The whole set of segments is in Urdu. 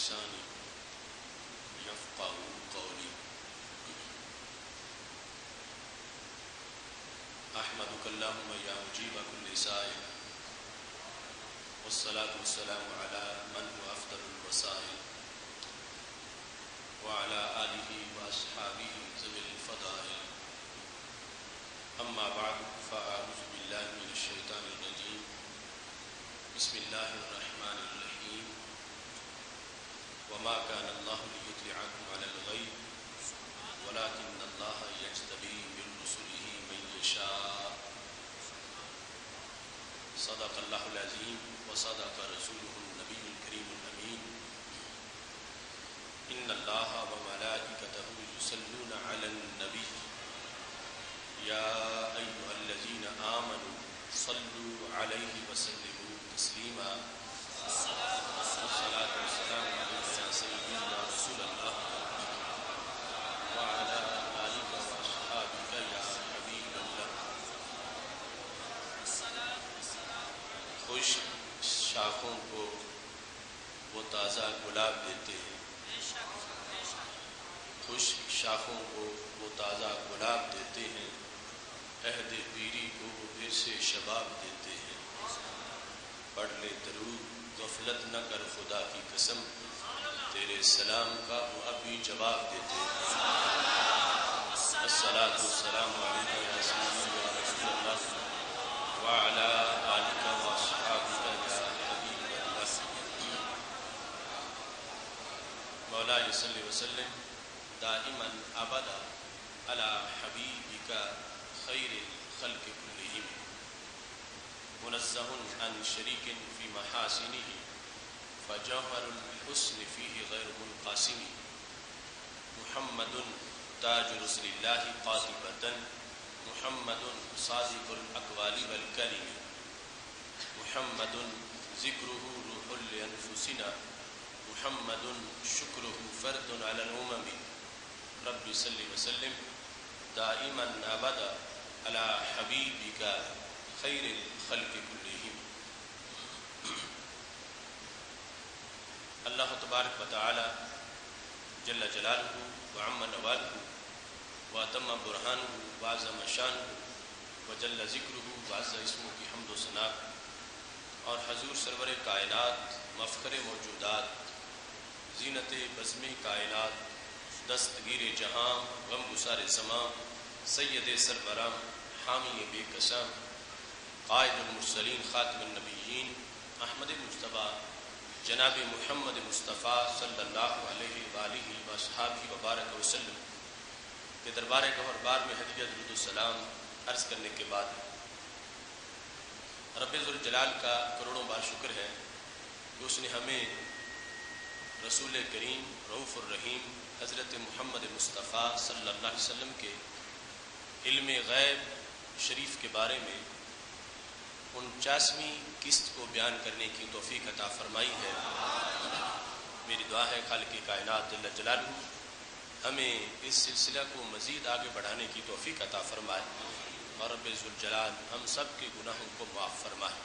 بلساني يفقهوا قولي أحمدك اللهم يا مجيب كل سائل والصلاة والسلام على من هو أفضل الوسائل وعلى آله وأصحابه ذوي الفضائل أما بعد فأعوذ بالله من الشيطان الرجيم بسم الله الرحمن الرحيم وما كان الله ليطلعكم على الغيب ولكن الله يجتبي من رسله من يشاء صدق الله العظيم وصدق رسوله النبي الكريم الأمين إن الله وملائكته يصلون على النبي يا أيها الذين آمنوا صلوا عليه وسلموا تسليما الصلاة والسلام عليك يا سيدي يا رسول الله وعلى آلك وأصحابك يا حبيب الله. خوش شاخوں کو وہ تازہ گلاب دیتے ہیں، خوش شاخوں کو وہ تازہ گلاب دیتے ہیں، عہد پیری کو وہ پھر سے شباب دیتے ہیں. پڑھ لے درود غفلت نہ کر خدا کی قسم، تیرے سلام کا وہ ابھی جواب دیتے ہیں. الصلاۃ والسلام علیک یا سیدی یا رسول اللہ وعلی آلک واصحابک یا حبیب اللہ. مولا صلی وسلم دائما ابدا علی حبیبک خیر الخلق کلہم منزہ عن شریک فی محاسنہ فجوہر الحسن فیہ غیر منقسم. محمد تاج رسل اللہ قاطبۃ محمد صادق الاقوال والکلم محمد ذکرہ روح لانفسنا محمد شکرہ فرد علی الامم. رب صلی وسلم دائما ابدا علی حبیبک خیر الخلق کلہم. اللہ تبارک و تعالی جل جلالہ وعم نوالہ واتم برہانہ وعظم شانہ وجل ذکرہ وعز اسمہ کی حمد و ثنا اور حضور سرور کائنات مفخر موجودات زینت بزم کائنات دستگیر جہاں غم گسار زماں سید سربراں حامی بے قسم قائد المرسلین خاتم النبیین احمد مصطفیٰ جناب محمد مصطفیٰ صلی اللہ علیہ وآلہ وصحابہ وبارک وسلم کے دربار گہر بار میں ہدیہ درود السلام عرض کرنے کے بعد رب ذوالجلال کا کروڑوں بار شکر ہے کہ اس نے ہمیں رسول کریم رؤوف الرحیم حضرت محمد مصطفیٰ صلی اللہ علیہ وسلم کے علم غیب شریف کے بارے میں 49ویں قسط کو بیان کرنے کی توفیق عطا فرمائی ہے. میری دعا ہے خالق کائنات جل جلالہ ہمیں اس سلسلہ کو مزید آگے بڑھانے کی توفیق عطا فرمائے اور رب ذوالجلال ہم سب کے گناہوں کو معاف فرمائے.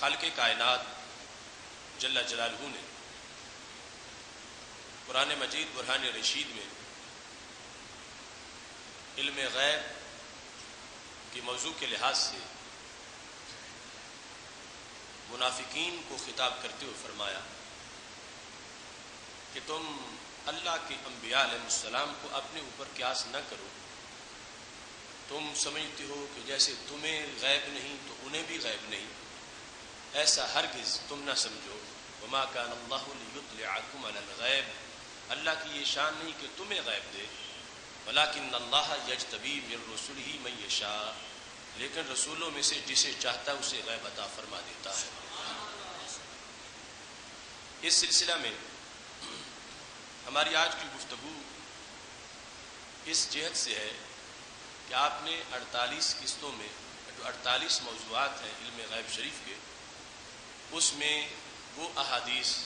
خالق کائنات جل جلالہ نے قرآن مجید برہان رشید میں علم غیب کے موضوع کے لحاظ سے منافقین کو خطاب کرتے ہوئے فرمایا کہ تم اللہ کے انبیاء علیہ السلام کو اپنے اوپر قیاس نہ کرو. تم سمجھتے ہو کہ جیسے تمہیں غیب نہیں تو انہیں بھی غیب نہیں، ایسا ہرگز تم نہ سمجھو. وما کان اللہ لیطلعکم علی الغیب، اللہ کی یہ شان نہیں کہ تمہیں غیب دے، ولکن اللہ یجتبی من رسلہ من یشاء، لیکن رسولوں میں سے جسے چاہتا ہے اسے غیب عطا فرما دیتا ہے. اس سلسلہ میں ہماری آج کی گفتگو اس جہت سے ہے کہ آپ نے 48 قسطوں میں 48 موضوعات ہیں علم غیب شریف کے، اس میں وہ احادیث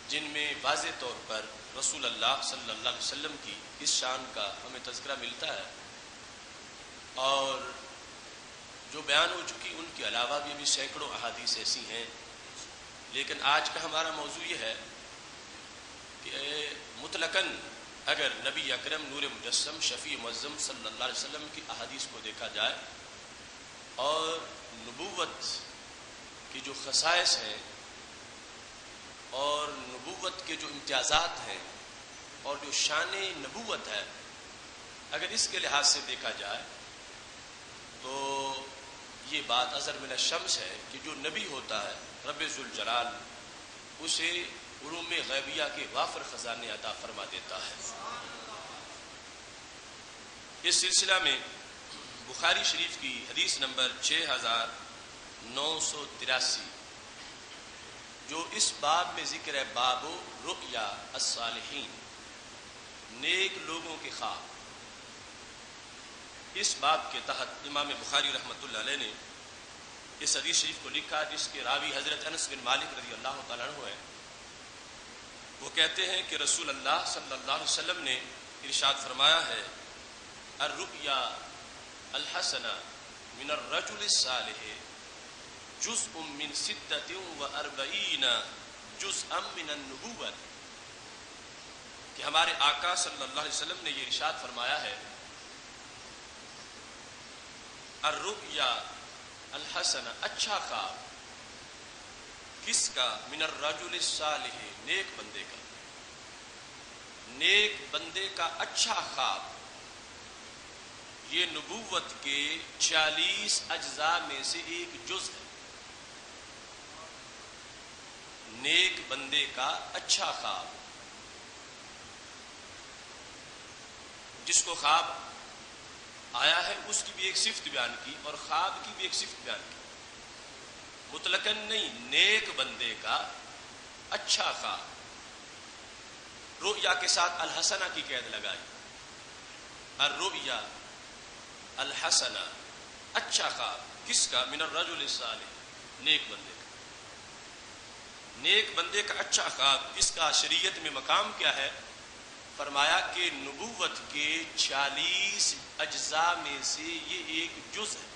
جن میں واضح طور پر رسول اللہ صلی اللہ علیہ وسلم کی اس شان کا ہمیں تذکرہ ملتا ہے، اور جو بیان ہو چکی ان کے علاوہ بھی سینکڑوں احادیث ایسی ہیں، لیکن آج کا ہمارا موضوع یہ ہے کہ مطلقاً اگر نبی اکرم نور مجسم شفیع معظم صلی اللہ علیہ وسلم کی احادیث کو دیکھا جائے اور نبوت کی جو خصائص ہیں اور نبوت کے جو امتیازات ہیں اور جو شان نبوت ہے، اگر اس کے لحاظ سے دیکھا جائے تو یہ بات ازر من الشمس ہے کہ جو نبی ہوتا ہے رب ذوالجلال اسے علوم غیبیہ کے وافر خزانے عطا فرما دیتا ہے۔ اس سلسلہ میں بخاری شریف کی حدیث نمبر 6983 جو اس باب میں ذکر ہے، باب رؤیا الصالحین، نیک لوگوں کے خواب، اس باب کے تحت امام بخاری رحمۃ اللہ علیہ نے اس حدیث شریف کو لکھا، جس کے راوی حضرت انس بن مالک رضی اللہ تعالیٰ عنہ ہیں۔ وہ کہتے ہیں کہ رسول اللہ صلی اللہ علیہ وسلم نے ارشاد فرمایا ہے، الرؤیا الحسنہ من الرجل الصالح جزء من 46 جزءا من النبوت، کہ ہمارے آقا صلی اللہ علیہ وسلم نے یہ ارشاد فرمایا ہے، الرؤیا الحسنہ، اچھا خواب، کس کا؟ من الرجل الصالح، نیک بندے کا، نیک بندے کا اچھا خواب، یہ نبوت کے 40 اجزاء میں سے ایک جز ہے۔ نیک بندے کا اچھا خواب، جس کو خواب آیا ہے اس کی بھی ایک صفت بیان کی اور خواب کی بھی ایک صفت بیان کی، مطلقاً نہیں، نیک بندے کا اچھا خواب۔ رؤیا کے ساتھ الحسنہ کی قید لگائی، الرؤیا الحسنہ، اچھا خواب، کس کا؟ من الرجل الصالح، نیک بندے کا۔ نیک بندے کا اچھا خواب، اس کا شریعت میں مقام کیا ہے؟ فرمایا کہ نبوت کے 40 اجزاء میں سے یہ ایک جز ہے۔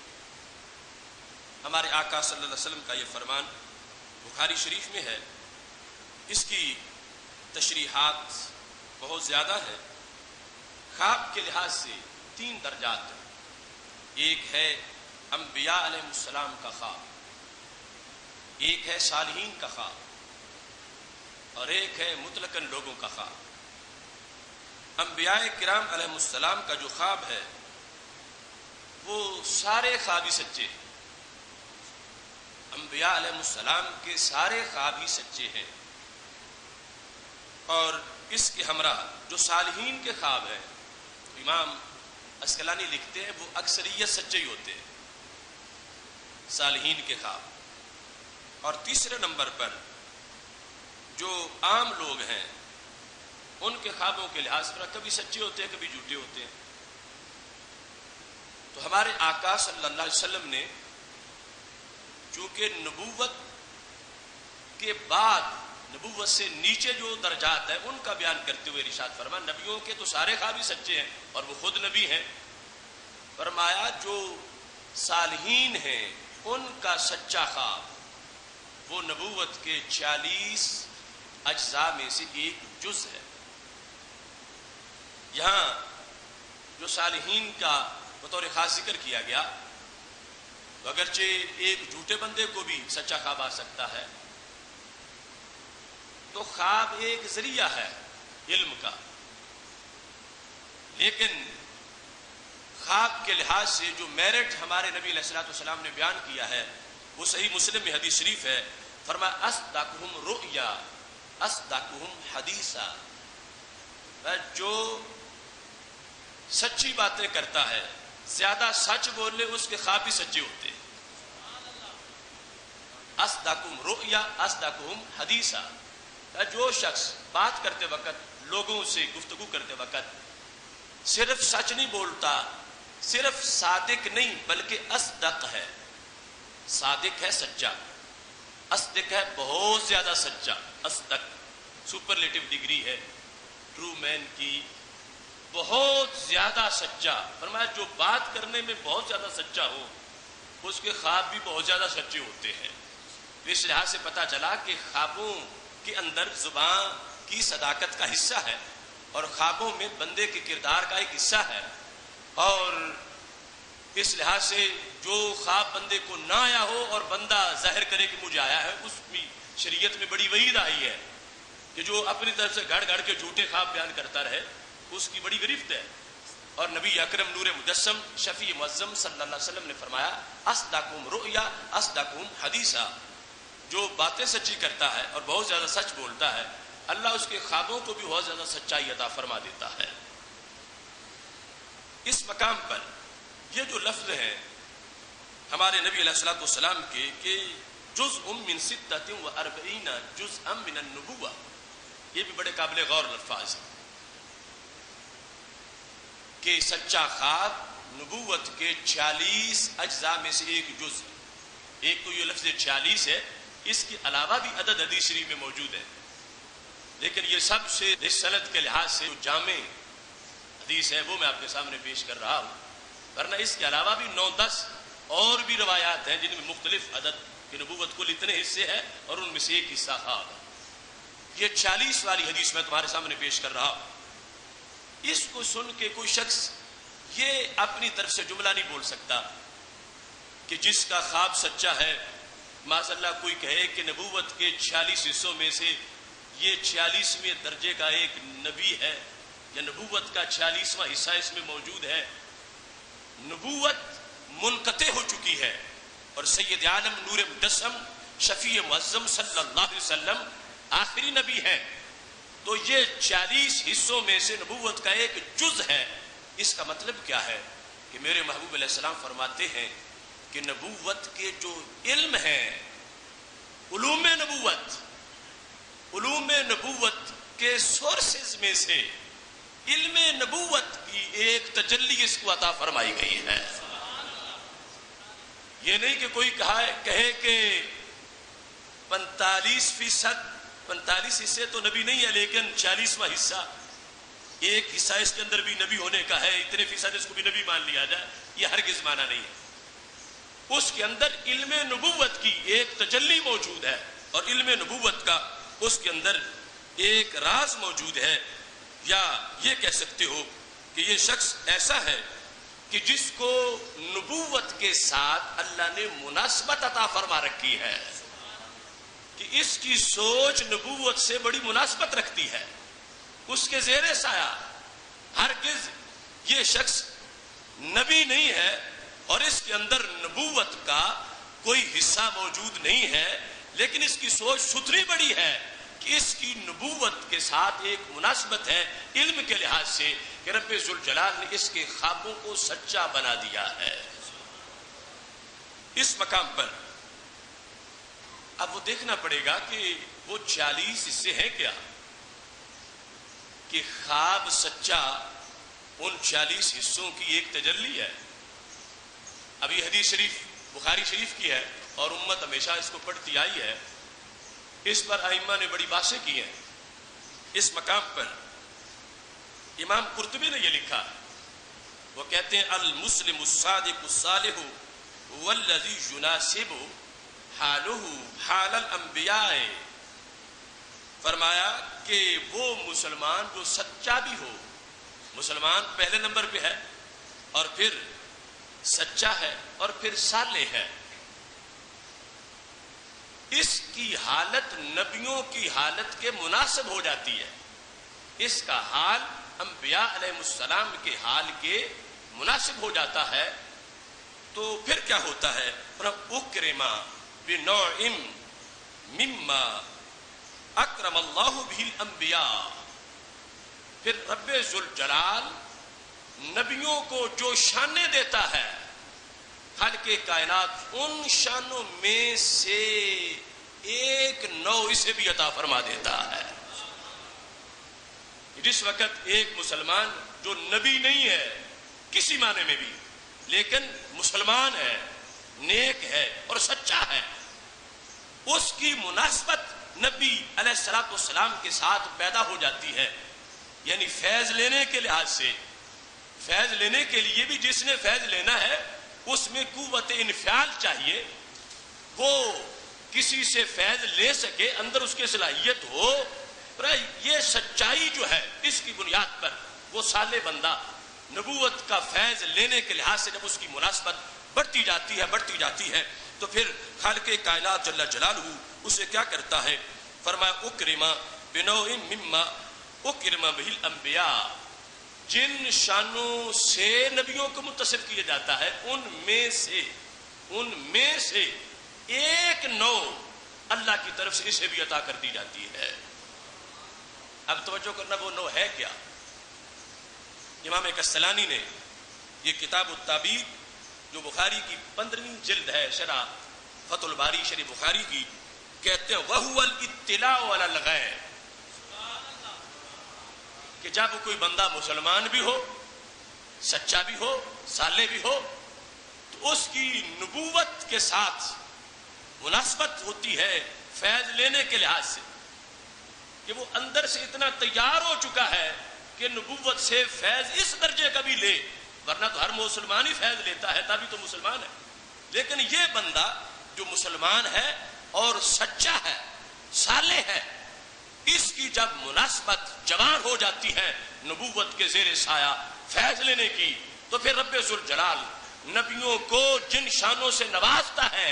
ہمارے آقا صلی اللہ علیہ وسلم کا یہ فرمان بخاری شریف میں ہے، اس کی تشریحات بہت زیادہ ہے۔ خواب کے لحاظ سے 3 درجات ہیں، ایک ہے انبیاء علیہ السلام کا خواب، ایک ہے صالحین کا خواب، اور ایک ہے مطلقاً لوگوں کا خواب۔ انبیاء کرام علیہ السلام کا جو خواب ہے وہ سارے خواب ہی سچے ہیں، انبیاء علیہ السلام کے سارے خواب ہی سچے ہیں، اور اس کے ہمراہ جو صالحین کے خواب ہیں، امام اسقلانی لکھتے ہیں وہ اکثریت سچے ہی ہوتے ہیں، صالحین کے خواب۔ اور تیسرے نمبر پر جو عام لوگ ہیں ان کے خوابوں کے لحاظ پر کبھی سچے ہوتے ہیں کبھی جھوٹے ہوتے ہیں۔ تو ہمارے آقا صلی اللہ علیہ وسلم نے چونکہ نبوت کے بعد، نبوت سے نیچے جو درجات ہیں ان کا بیان کرتے ہوئے ارشاد فرمایا، نبیوں کے تو سارے خواب ہی سچے ہیں اور وہ خود نبی ہیں، فرمایا جو صالحین ہیں ان کا سچا خواب وہ نبوت کے 40 اجزاء میں سے ایک جز ہے۔ یہاں جو صالحین کا بطور خاص ذکر کیا گیا، تو اگرچہ ایک جھوٹے بندے کو بھی سچا خواب آ سکتا ہے، تو خواب ایک ذریعہ ہے علم کا، لیکن خواب کے لحاظ سے جو میرٹ ہمارے نبی علیہ الصلوۃ والسلام نے بیان کیا ہے وہ صحیح مسلم میں حدیث شریف ہے، فرمایا اصدقہم رؤیا اصدقہم حدیثا، جو سچی باتیں کرتا ہے، زیادہ سچ بولے اس کے خواب بھی سچے ہوتے ہیں۔ اصدقہم رؤیا اصدقہم حدیثا، جو شخص بات کرتے وقت، لوگوں سے گفتگو کرتے وقت صرف سچ نہیں بولتا، صرف صادق نہیں بلکہ اصدق ہے، صادق ہے سچا، اصدق ہے بہت زیادہ سچا، اصدق سپرلیٹو ڈگری ہے ٹرو مین کی، بہت زیادہ سچا، فرمایا جو بات کرنے میں بہت زیادہ سچا ہو اس کے خواب بھی بہت زیادہ سچے ہوتے ہیں. اس لحاظ سے پتہ چلا کہ خوابوں کے اندر زبان کی صداقت کا حصہ ہے اور خوابوں میں بندے کے کردار کا ایک حصہ ہے. اور اس لحاظ سے جو خواب بندے کو نہ آیا ہو اور بندہ ظاہر کرے کہ مجھے آیا ہے، اس کی شریعت میں بڑی وعید آئی ہے کہ جو اپنی طرف سے گھڑ گھڑ کے جھوٹے خواب بیان کرتا رہے اس کی بڑی گرفت ہے. اور نبی اکرم نور مجسم شفیع معظم صلی اللہ علیہ وسلم نے فرمایا اصدقکم رؤیا اصدقکم حدیثا، جو باتیں سچی کرتا ہے اور بہت زیادہ سچ بولتا ہے اللہ اس کے خوابوں کو بھی بہت زیادہ سچائی عطا فرما دیتا ہے. اس مقام پر یہ جو لفظ ہیں ہمارے نبی علیہ الصلوۃ والسلام کے کہ جزء من 46 جزءا من النبوہ، یہ بھی بڑے قابل غور الفاظ ہیں کہ سچا خواب نبوت کے 46 اجزاء میں سے ایک جز. ایک تو یہ لفظ 46 ہے، اس کے علاوہ بھی عدد حدیث شریف میں موجود ہے، لیکن یہ سب سے اس سند کے لحاظ سے جو جامع حدیث ہے وہ میں آپ کے سامنے پیش کر رہا ہوں. ورنہ اس کے علاوہ بھی 9-10 اور بھی روایات ہیں جن میں مختلف عدد کی نبوت کل اتنے حصے ہیں اور ان میں سے ایک حصہ خواب ہے. یہ 46 والی حدیث میں تمہارے سامنے پیش کر رہا ہوں. اس کو سن کے کوئی شخص یہ اپنی طرف سے جملہ نہیں بول سکتا کہ جس کا خواب سچا ہے معاذ اللہ کوئی کہے کہ نبوت کے 46 حصوں میں سے یہ 46ویں درجے کا ایک نبی ہے یا نبوت کا 46واں حصہ اس میں موجود ہے. نبوت منقطع ہو چکی ہے اور سید عالم نور مجسم شفیع معظم صلی اللہ علیہ وسلم آخری نبی ہیں. تو یہ 40 حصوں میں سے نبوت کا ایک جز ہے. اس کا مطلب کیا ہے کہ میرے محبوب علیہ السلام فرماتے ہیں کہ نبوت کے جو علم ہیں، علوم نبوت کے سورسز میں سے علم نبوت کی ایک تجلی اس کو عطا فرمائی گئی ہے. یہ نہیں کہ کوئی کہے کہ 45 حصے تو نبی نہیں ہے لیکن 40واں حصہ ایک حصہ اس کے اندر بھی نبی ہونے کا ہے، اتنے فیصد اس کو بھی نبی مان لیا جائے. یہ ہرگز مانا نہیں ہے. اس کے اندر علم نبوت کی ایک تجلی موجود ہے اور علم نبوت کا اس کے اندر ایک راز موجود ہے. یا یہ کہہ سکتے ہو کہ یہ شخص ایسا ہے کہ جس کو نبوت کے ساتھ اللہ نے مناسبت عطا فرما رکھی ہے، کہ اس کی سوچ نبوت سے بڑی مناسبت رکھتی ہے، اس کے زیر سایہ. ہرگز یہ شخص نبی نہیں ہے اور اس کے اندر نبوت کا کوئی حصہ موجود نہیں ہے، لیکن اس کی سوچ ستھری بڑی ہے کہ اس کی نبوت کے ساتھ ایک مناسبت ہے علم کے لحاظ سے کہ رب ذوالجلال نے اس کے خوابوں کو سچا بنا دیا ہے. اس مقام پر اب وہ دیکھنا پڑے گا کہ وہ 40 حصے ہیں کیا، کہ خواب سچا ان 40 حصوں کی ایک تجلی ہے. اب یہ حدیث شریف بخاری شریف کی ہے اور امت ہمیشہ اس کو پڑھتی آئی ہے. اس پر ائمہ نے بڑی باتیں کی ہیں. اس مقام پر امام قرطبی نے یہ لکھا، وہ کہتے ہیں المسلم الصادق الصالح والذی يناسب حالہ حال الانبیاء. فرمایا کہ وہ مسلمان جو سچا بھی ہو، مسلمان پہلے نمبر پہ ہے اور پھر سچا ہے اور پھر صالح ہے، اس کی حالت نبیوں کی حالت کے مناسب ہو جاتی ہے. اس کا حال انبیاء علیہ السلام کے حال کے مناسب ہو جاتا ہے. تو پھر کیا ہوتا ہے؟ اکرم بنوع مما اکرم اللہ بہ الانبیاء. پھر رب ذوالجلال نبیوں کو جو شانیں دیتا ہے خالق کائنات ان شانوں میں سے ایک نوع اسے بھی عطا فرما دیتا ہے. جس وقت ایک مسلمان جو نبی نہیں ہے کسی معنی میں بھی لیکن مسلمان ہے، نیک ہے اور سچا ہے، اس کی مناسبت نبی علیہ الصلوۃ والسلام کے ساتھ پیدا ہو جاتی ہے. یعنی فیض لینے کے لحاظ سے، فیض لینے کے لیے بھی جس نے فیض لینا ہے اس میں قوت انفعال چاہیے، وہ کسی سے فیض لے سکے، اندر اس کی صلاحیت ہو۔ یہ سچائی جو ہے اس کی بنیاد پر وہ صالح بندہ نبوت کا فیض لینے کے لحاظ سے جب اس کی مناسبت بڑھتی جاتی ہے تو پھر خالق کائنات جل جلالہ اسے کیا کرتا ہے؟ فرمایا اکرم بنوع مما اکرم بہ الانبیاء، جن شانوں سے نبیوں کو متصف کیا جاتا ہے ان میں سے ایک نوع اللہ کی طرف سے اسے بھی عطا کر دی جاتی ہے۔ اب توجہ کرنا، وہ نوع ہے کیا؟ امام کسلانی نے یہ کتاب التعبیر جو بخاری کی 15ویں جلد ہے، شرح فتح الباری شرح بخاری کی، کہتے ہیں وَهُوَ الْإِطِّلَاعُ عَلَى الْغَیْبِ، کہ جب کوئی بندہ مسلمان بھی ہو، سچا بھی ہو، صالح بھی ہو، تو اس کی نبوت کے ساتھ مناسبت ہوتی ہے فیض لینے کے لحاظ سے کہ وہ اندر سے اتنا تیار ہو چکا ہے کہ نبوت سے فیض اس درجے کا بھی لے، ورنہ تو ہر مسلمان ہی فیض لیتا ہے تبھی تو مسلمان ہے، لیکن یہ بندہ جو مسلمان ہے اور سچا ہے، صالح ہے، اس کی جب مناسبت جوان ہو جاتی ہے نبوت کے زیر سایہ فیض لینے کی، تو پھر رب ذوالجلال نبیوں کو جن شانوں سے نوازتا ہے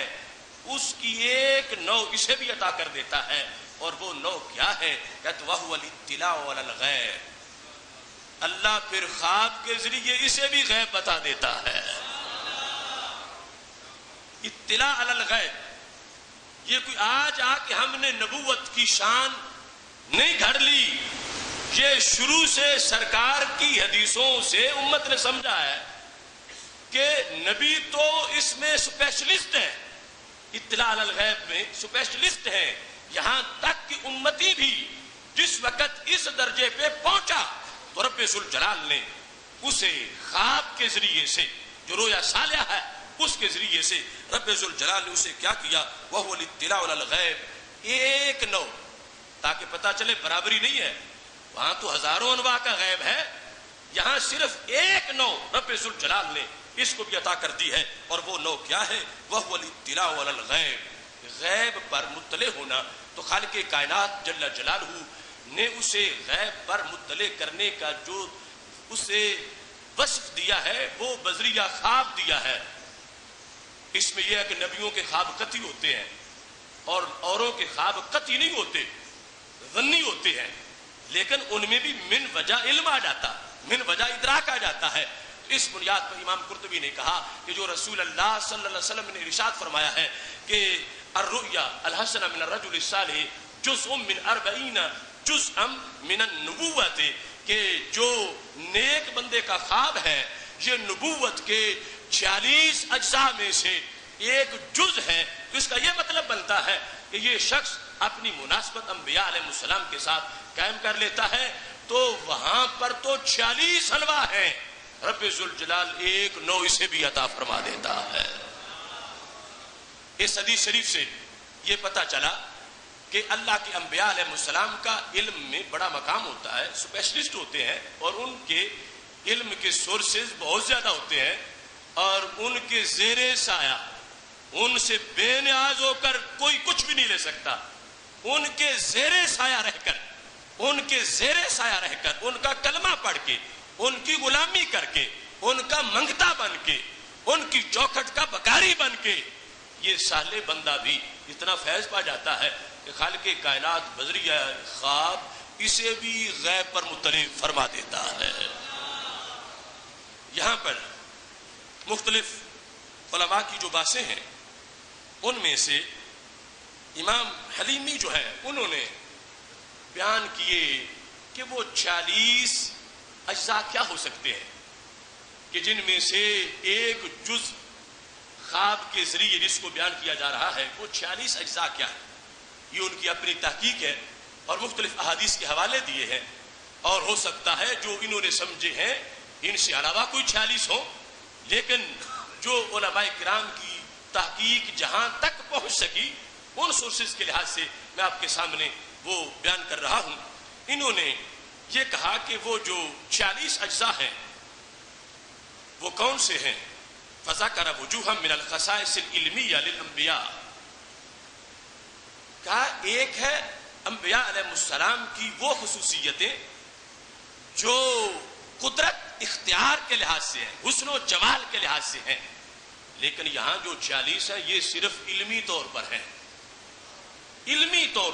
اس کی ایک نوع اسے بھی عطا کر دیتا ہے، اور وہ نوع کیا ہے؟ کہتے وَهُوَ الْإِطِّلَاعُ عَلَى الْغَیْبِ، اللہ پھر خواب کے ذریعے اسے بھی غیب بتا دیتا ہے۔ اطلاع علی الغیب، یہ کوئی آج آ کے ہم نے نبوت کی شان نہیں گھڑ لی، یہ شروع سے سرکار کی حدیثوں سے امت نے سمجھا ہے کہ نبی تو اس میں اسپیشلسٹ ہے، اطلاع علی الغیب میں اسپیشلسٹ ہے، یہاں تک کہ امتی بھی جس وقت اس درجے پہ پہنچا تو رب ذوالجلال نے اسے خواب کے ذریعے سے، جو رویا صالحہ ہے اس کے ذریعے سے رب ذوالجلال نے اسے کیا کیا؟ وَهُوَ الْإِطِّلَاعُ عَلَى الْغَیْبِ، ایک نوع، تاکہ پتہ چلے برابری نہیں ہے، وہاں تو ہزاروں انواع کا غیب ہے، یہاں صرف ایک نوع رب ذوالجلال نے اس کو بھی عطا کر دی ہے، اور وہ نوع کیا ہے؟ وَهُوَ الْإِطِّلَاعُ عَلَى الْغَیْبِ، غیب پر مطلع ہونا۔ تو خالق کائنات جل جلالہ نے اسے غیب پر مطلع کرنے کا جو اسے وصف دیا ہے وہ بذریعہ خواب دیا ہے۔ اس میں یہ ہے کہ نبیوں کے خواب قطعی ہوتے ہیں اور اوروں کے خواب قطعی نہیں ہوتے، ظنی ہوتے ہیں، لیکن ان میں بھی من وجہ علم آ جاتا، من وجہ ادراک آ جاتا ہے۔ اس بنیاد پر امام قرطبی نے کہا کہ جو رسول اللہ صلی اللہ علیہ وسلم نے ارشاد فرمایا ہے کہ الرؤیا الحسنہ من الرجل الصالح جزء من 40 جزءا من النبوت، کہ جو نیک بندے کا خواب ہے یہ نبوت کے 46 اجزاء میں سے ایک جز ہے، تو اس کا یہ مطلب بنتا ہے کہ یہ شخص اپنی مناسبت انبیاء علیہ السلام کے ساتھ قائم کر لیتا ہے، تو وہاں پر تو 46 انواع ہیں، رب ذوالجلال ایک نوع اسے بھی عطا فرما دیتا ہے۔ اس حدیث شریف سے یہ پتہ چلا کہ اللہ کے انبیاء علیہ السلام کا علم میں بڑا مقام ہوتا ہے، اسپیشلسٹ ہوتے ہیں، اور ان کے علم کے سورسز بہت زیادہ ہوتے ہیں، اور ان کے زیر سایہ ان سے بے نیاز ہو کر کوئی کچھ بھی نہیں لے سکتا، ان کے زیر سایہ رہ کر، ان کے زیر سایہ رہ کر، ان کا کلمہ پڑھ کے، ان کی غلامی کر کے، ان کا منگتا بن کے، ان کی چوکھٹ کا بکاری بن کے یہ صالح بندہ بھی اتنا فیض پا جاتا ہے کہ خالق کائنات بذریعہ خواب اسے بھی غیب پر مطلع فرما دیتا ہے۔ یہاں پر مختلف علماء کی جو باتیں ہیں ان میں سے امام حلیمی جو ہے انہوں نے بیان کیے کہ وہ 40 اجزاء کیا ہو سکتے ہیں کہ جن میں سے ایک جز خواب کے ذریعے جس کو بیان کیا جا رہا ہے وہ 46 اجزاء کیا ہے۔ یہ ان کی اپنی تحقیق ہے اور مختلف احادیث کے حوالے دیے ہیں، اور ہو سکتا ہے جو انہوں نے سمجھے ہیں ان سے علاوہ کوئی 46 ہو، لیکن جو علماء کرام کی تحقیق جہاں تک پہنچ سکی ان سورسز کے لحاظ سے میں آپ کے سامنے وہ بیان کر رہا ہوں۔ انہوں نے یہ کہا کہ وہ جو 46 اجزاء ہیں وہ کون سے ہیں؟ فذكر وجوها من الخصائص العلمیہ للانبیاء، کہا ایک ہے انبیاء علیہ السلام کی وہ خصوصیتیں جو قدرت اختیار کے لحاظ سے ہیں، حسن و جمال کے لحاظ سے ہیں، لیکن یہاں جو 46 ہیں یہ صرف علمی طور پر ہیں، علمی طور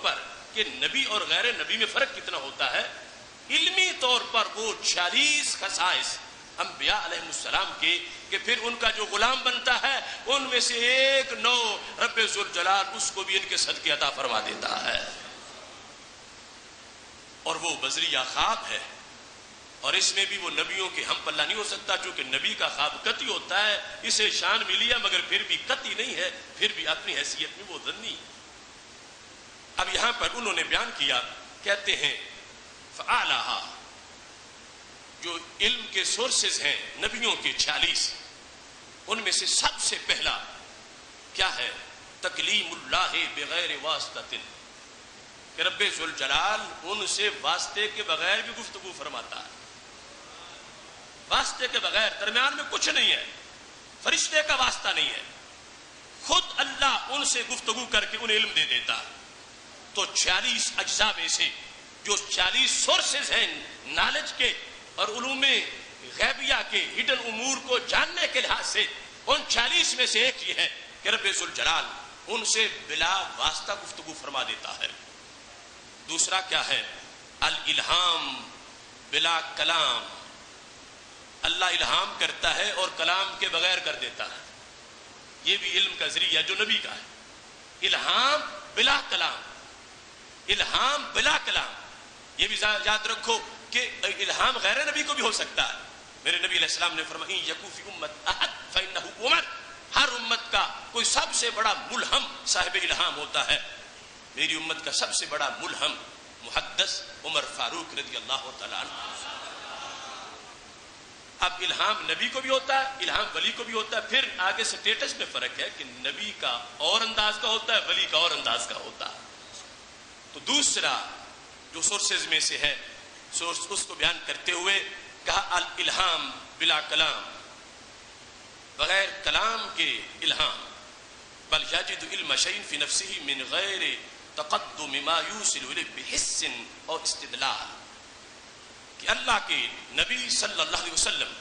پر کہ نبی اور غیر نبی میں فرق کتنا ہوتا ہے، علمی طور پر وہ 46 خصائص انبیاء علیہ السلام کے کہ پھر ان کا جو غلام بنتا ہے ان میں سے ایک نو رب ذوالجلال اس کو بھی ان کے صدقے عطا فرما دیتا ہے، اور وہ بذریعہ خواب ہے، اور اس میں بھی وہ نبیوں کے ہم پلہ نہیں ہو سکتا، چونکہ نبی کا خواب قطعی ہوتا ہے، اسے شان ملی ہے مگر پھر بھی قطعی نہیں ہے، پھر بھی اپنی حیثیت میں وہ ظنی۔ اب یہاں پر انہوں نے بیان کیا، کہتے ہیں فعالہا، جو علم کے سورسز ہیں نبیوں کے 46، ان میں سے سب سے پہلا کیا ہے؟ تکلیم اللہ بغیر واسطۃ، کہ رب ذوالجلال ان سے واسطے کے بغیر بھی گفتگو فرماتا ہے، واسطے کے بغیر، درمیان میں کچھ نہیں ہے، فرشتے کا واسطہ نہیں ہے، خود اللہ ان سے گفتگو کر کے انہیں علم دے دیتا ہے۔ تو 46 اجزاء میں سے جو 40 سورسز ہیں نالج کے اور علوم غیبیہ کے ہڈن امور کو جاننے کے لحاظ سے، ان 40 میں سے ایک یہ ہے کہ رب ذوالجلال ان سے بلا واسطہ گفتگو فرما دیتا ہے۔ دوسرا کیا ہے؟ الالہام بلا کلام، اللہ الہام کرتا ہے اور کلام کے بغیر کر دیتا ہے، یہ بھی علم کا ذریعہ جو نبی کا ہے، الہام بلا کلام، الہام بلا کلام، یہ بھی یاد رکھو کہ الہام غیر نبی کو بھی ہو سکتا ہے۔ میرے نبی علیہ السلام نے فرمایا یکو فی امت احد فانہ عمر، ہر امت کا کوئی سب سے بڑا ملہم صاحب الہام ہوتا ہے، میری امت کا سب سے بڑا ملہم محدث عمر فاروق رضی اللہ تعالیٰ عنہ۔ اب الہام نبی کو بھی ہوتا ہے، الہام ولی کو بھی ہوتا ہے، پھر آگے سٹیٹس میں فرق ہے کہ نبی کا اور انداز کا ہوتا ہے، ولی کا اور انداز کا ہوتا ہے۔ تو دوسرا جو سورسز میں سے ہے سورس اس کو بیان کرتے ہوئے کہا الالہام بلا کلام، بغیر کلام کے الہام، بل یجد علم شیء فی نفسہ من غیر تقدم ما یوصل الیہ بحس اور استدلال، کہ اللہ کے نبی صلی اللہ علیہ وسلم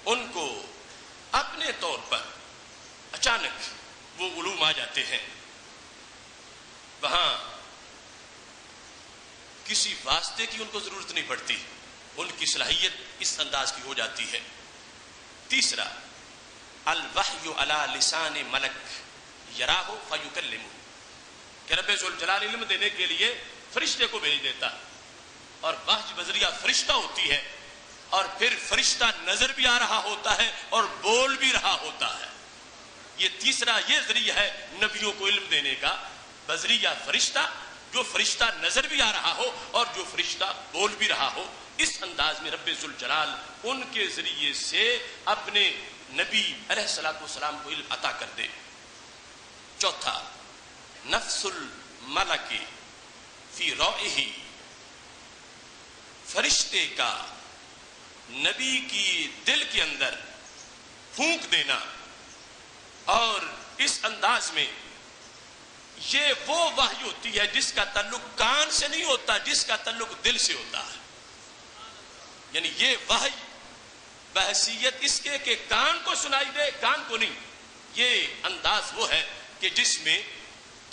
ان کو اپنے طور پر اچانک وہ علوم آ جاتے ہیں، وہاں کسی واسطے کی ان کو ضرورت نہیں پڑتی، ان کی صلاحیت اس انداز کی ہو جاتی ہے۔ تیسرا الوحی علی لسان ملک یراہ فیکلمہ، کہ رب ذوالجلال علم دینے کے لیے فرشتے کو بھیج دیتا ہے، اور وحی بذریعہ فرشتہ ہوتی ہے، اور پھر فرشتہ نظر بھی آ رہا ہوتا ہے اور بول بھی رہا ہوتا ہے۔ یہ تیسرا یہ ذریعہ ہے نبیوں کو علم دینے کا، بذریعہ فرشتہ، جو فرشتہ نظر بھی آ رہا ہو اور جو فرشتہ بول بھی رہا ہو، اس انداز میں رب ذوالجلال ان کے ذریعے سے اپنے نبی علیہ السلام کو علم عطا کر دے۔ چوتھا نفس الملک فی روعہ، فرشتے کا نبی کی دل کے اندر پھونک دینا، اور اس انداز میں یہ وہ وحی ہوتی ہے جس کا تعلق کان سے نہیں ہوتا، جس کا تعلق دل سے ہوتا ہے، یعنی یہ وحی بحیثیت اس کے کہ کان کو سنائی دے، کان کو نہیں، یہ انداز وہ ہے کہ جس میں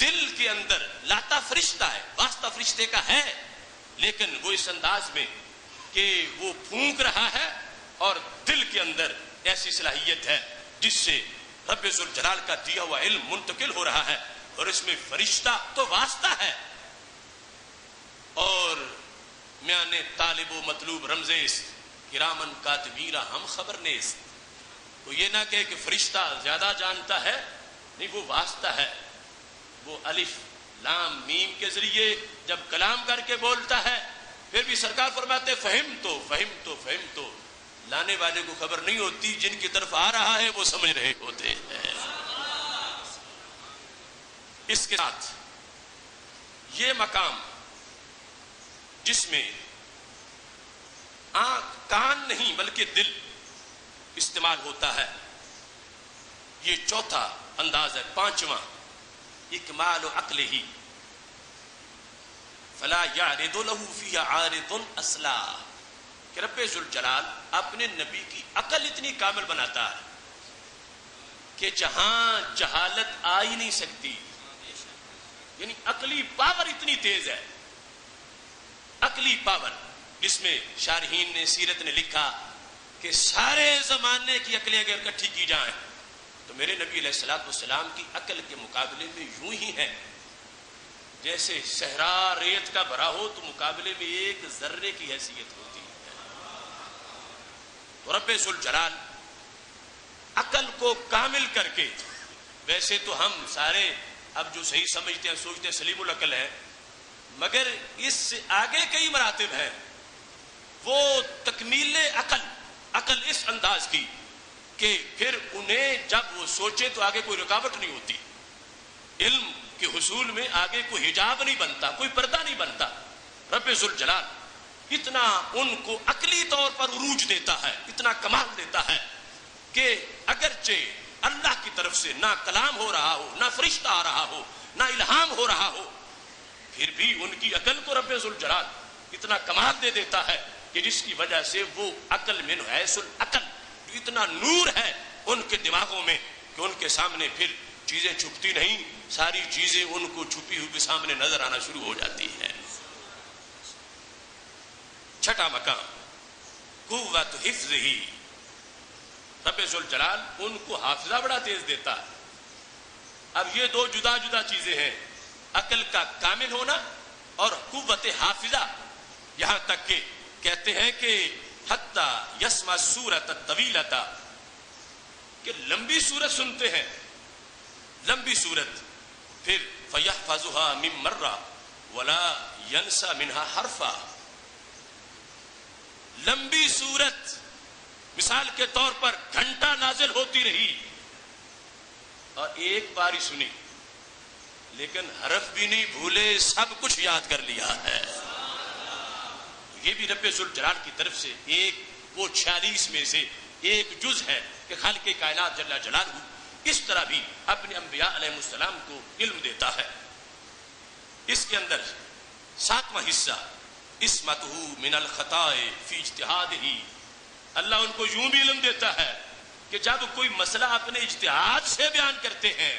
دل کے اندر لاتا فرشتہ ہے، واسطہ فرشتے کا ہے، لیکن وہ اس انداز میں کہ وہ پھونک رہا ہے اور دل کے اندر ایسی صلاحیت ہے جس سے رب ذوالجلال کا دیا ہوا علم منتقل ہو رہا ہے، اور اس میں فرشتہ تو واسطہ ہے، اور میان طالب و مطلوب رمزیس کرامن کاتبین ہم خبر نیست، تو یہ نہ کہ فرشتہ زیادہ جانتا ہے، نہیں، وہ واسطہ ہے، وہ الف لام میم کے ذریعے جب کلام کر کے بولتا ہے، پھر بھی سرکار فرماتے فہم تو لانے والے کو خبر نہیں ہوتی، جن کی طرف آ رہا ہے وہ سمجھ رہے ہوتے ہیں۔ اس کے ساتھ یہ مقام جس میں آنکھ کان نہیں بلکہ دل، استعمال ہوتا ہے. یہ چوتھا انداز ہے. پانچواں اکمال عقلہ فلا یعرض له فی عارض اصلا، کہ رب ذوالجلال اپنے نبی کی عقل اتنی کامل بناتا ہے کہ جہاں جہالت آ ہی نہیں سکتی. یعنی عقلی پاور اتنی تیز ہے، عقلی پاور، جس میں شارحین نے سیرت نے لکھا کہ سارے زمانے کی عقلیں اگر اکٹھی کی جائیں تو میرے نبی علیہ الصلوۃ والسلام کی عقل کے مقابلے میں یوں ہی ہے جیسے صحرا ریت کا بھرا ہو تو مقابلے میں ایک ذرے کی حیثیت ہوتی ہے. تو رب ذوالجلال عقل کو کامل کر کے، ویسے تو ہم سارے اب جو صحیح سمجھتے ہیں سوچتے ہیں سلیم العقل ہے، مگر اس سے آگے کئی مراتب ہیں. وہ تکمیل عقل اس انداز کی کہ پھر انہیں جب وہ سوچے تو آگے کوئی رکاوٹ نہیں ہوتی. علم کے حصول میں آگے کوئی حجاب نہیں بنتا، کوئی پردہ نہیں بنتا. رب ذوالجلال اتنا ان کو عقلی طور پر عروج دیتا ہے، اتنا کمال دیتا ہے کہ اگرچہ اللہ کی طرف سے نہ کلام ہو رہا ہو، نہ فرشتہ آ رہا ہو، نہ الہام ہو رہا ہو، پھر بھی ان کی عقل کو رب ذوالجلال اتنا کمال دے دیتا ہے کہ جس کی وجہ سے وہ عقل من حیث العقل، اتنا نور ہے ان کے دماغوں میں کہ ان کے سامنے پھر چیزیں چھپتی نہیں، ساری چیزیں ان کو چھپی ہوئی سامنے نظر آنا شروع ہو جاتی ہے. چھٹا مقام قوت حفظ ہی، رب ذوالجلال ان کو حافظہ بڑا تیز دیتا ہے. اب یہ دو جدا جدا چیزیں ہیں، عقل کا کامل ہونا اور قوت حافظہ. یہاں تک کہ کہتے ہیں کہ حتی یسمع سورۃ الطویلۃ، کہ لمبی سورت سنتے ہیں، لمبی سورت، پھر فیحفظھا من مرہ ولا ینسى منها حرفا. لمبی سورت مثال کے طور پر گھنٹہ نازل ہوتی رہی اور ایک بار ہی سنی، لیکن حرف بھی نہیں بھولے، سب کچھ یاد کر لیا ہے. یہ بھی رب ذوالجلال کی طرف سے ایک وہ 46 میں سے ایک جز ہے کہ خالق کائنات جل جلالہ اس طرح بھی اپنے انبیاء علیہ السلام کو علم دیتا ہے. اس کے اندر 7واں حصہ عصمتہ من الخطاء فی اجتہادہ، اللہ ان کو یوں بھی علم دیتا ہے کہ جب کوئی مسئلہ اپنے اجتہاد سے بیان کرتے ہیں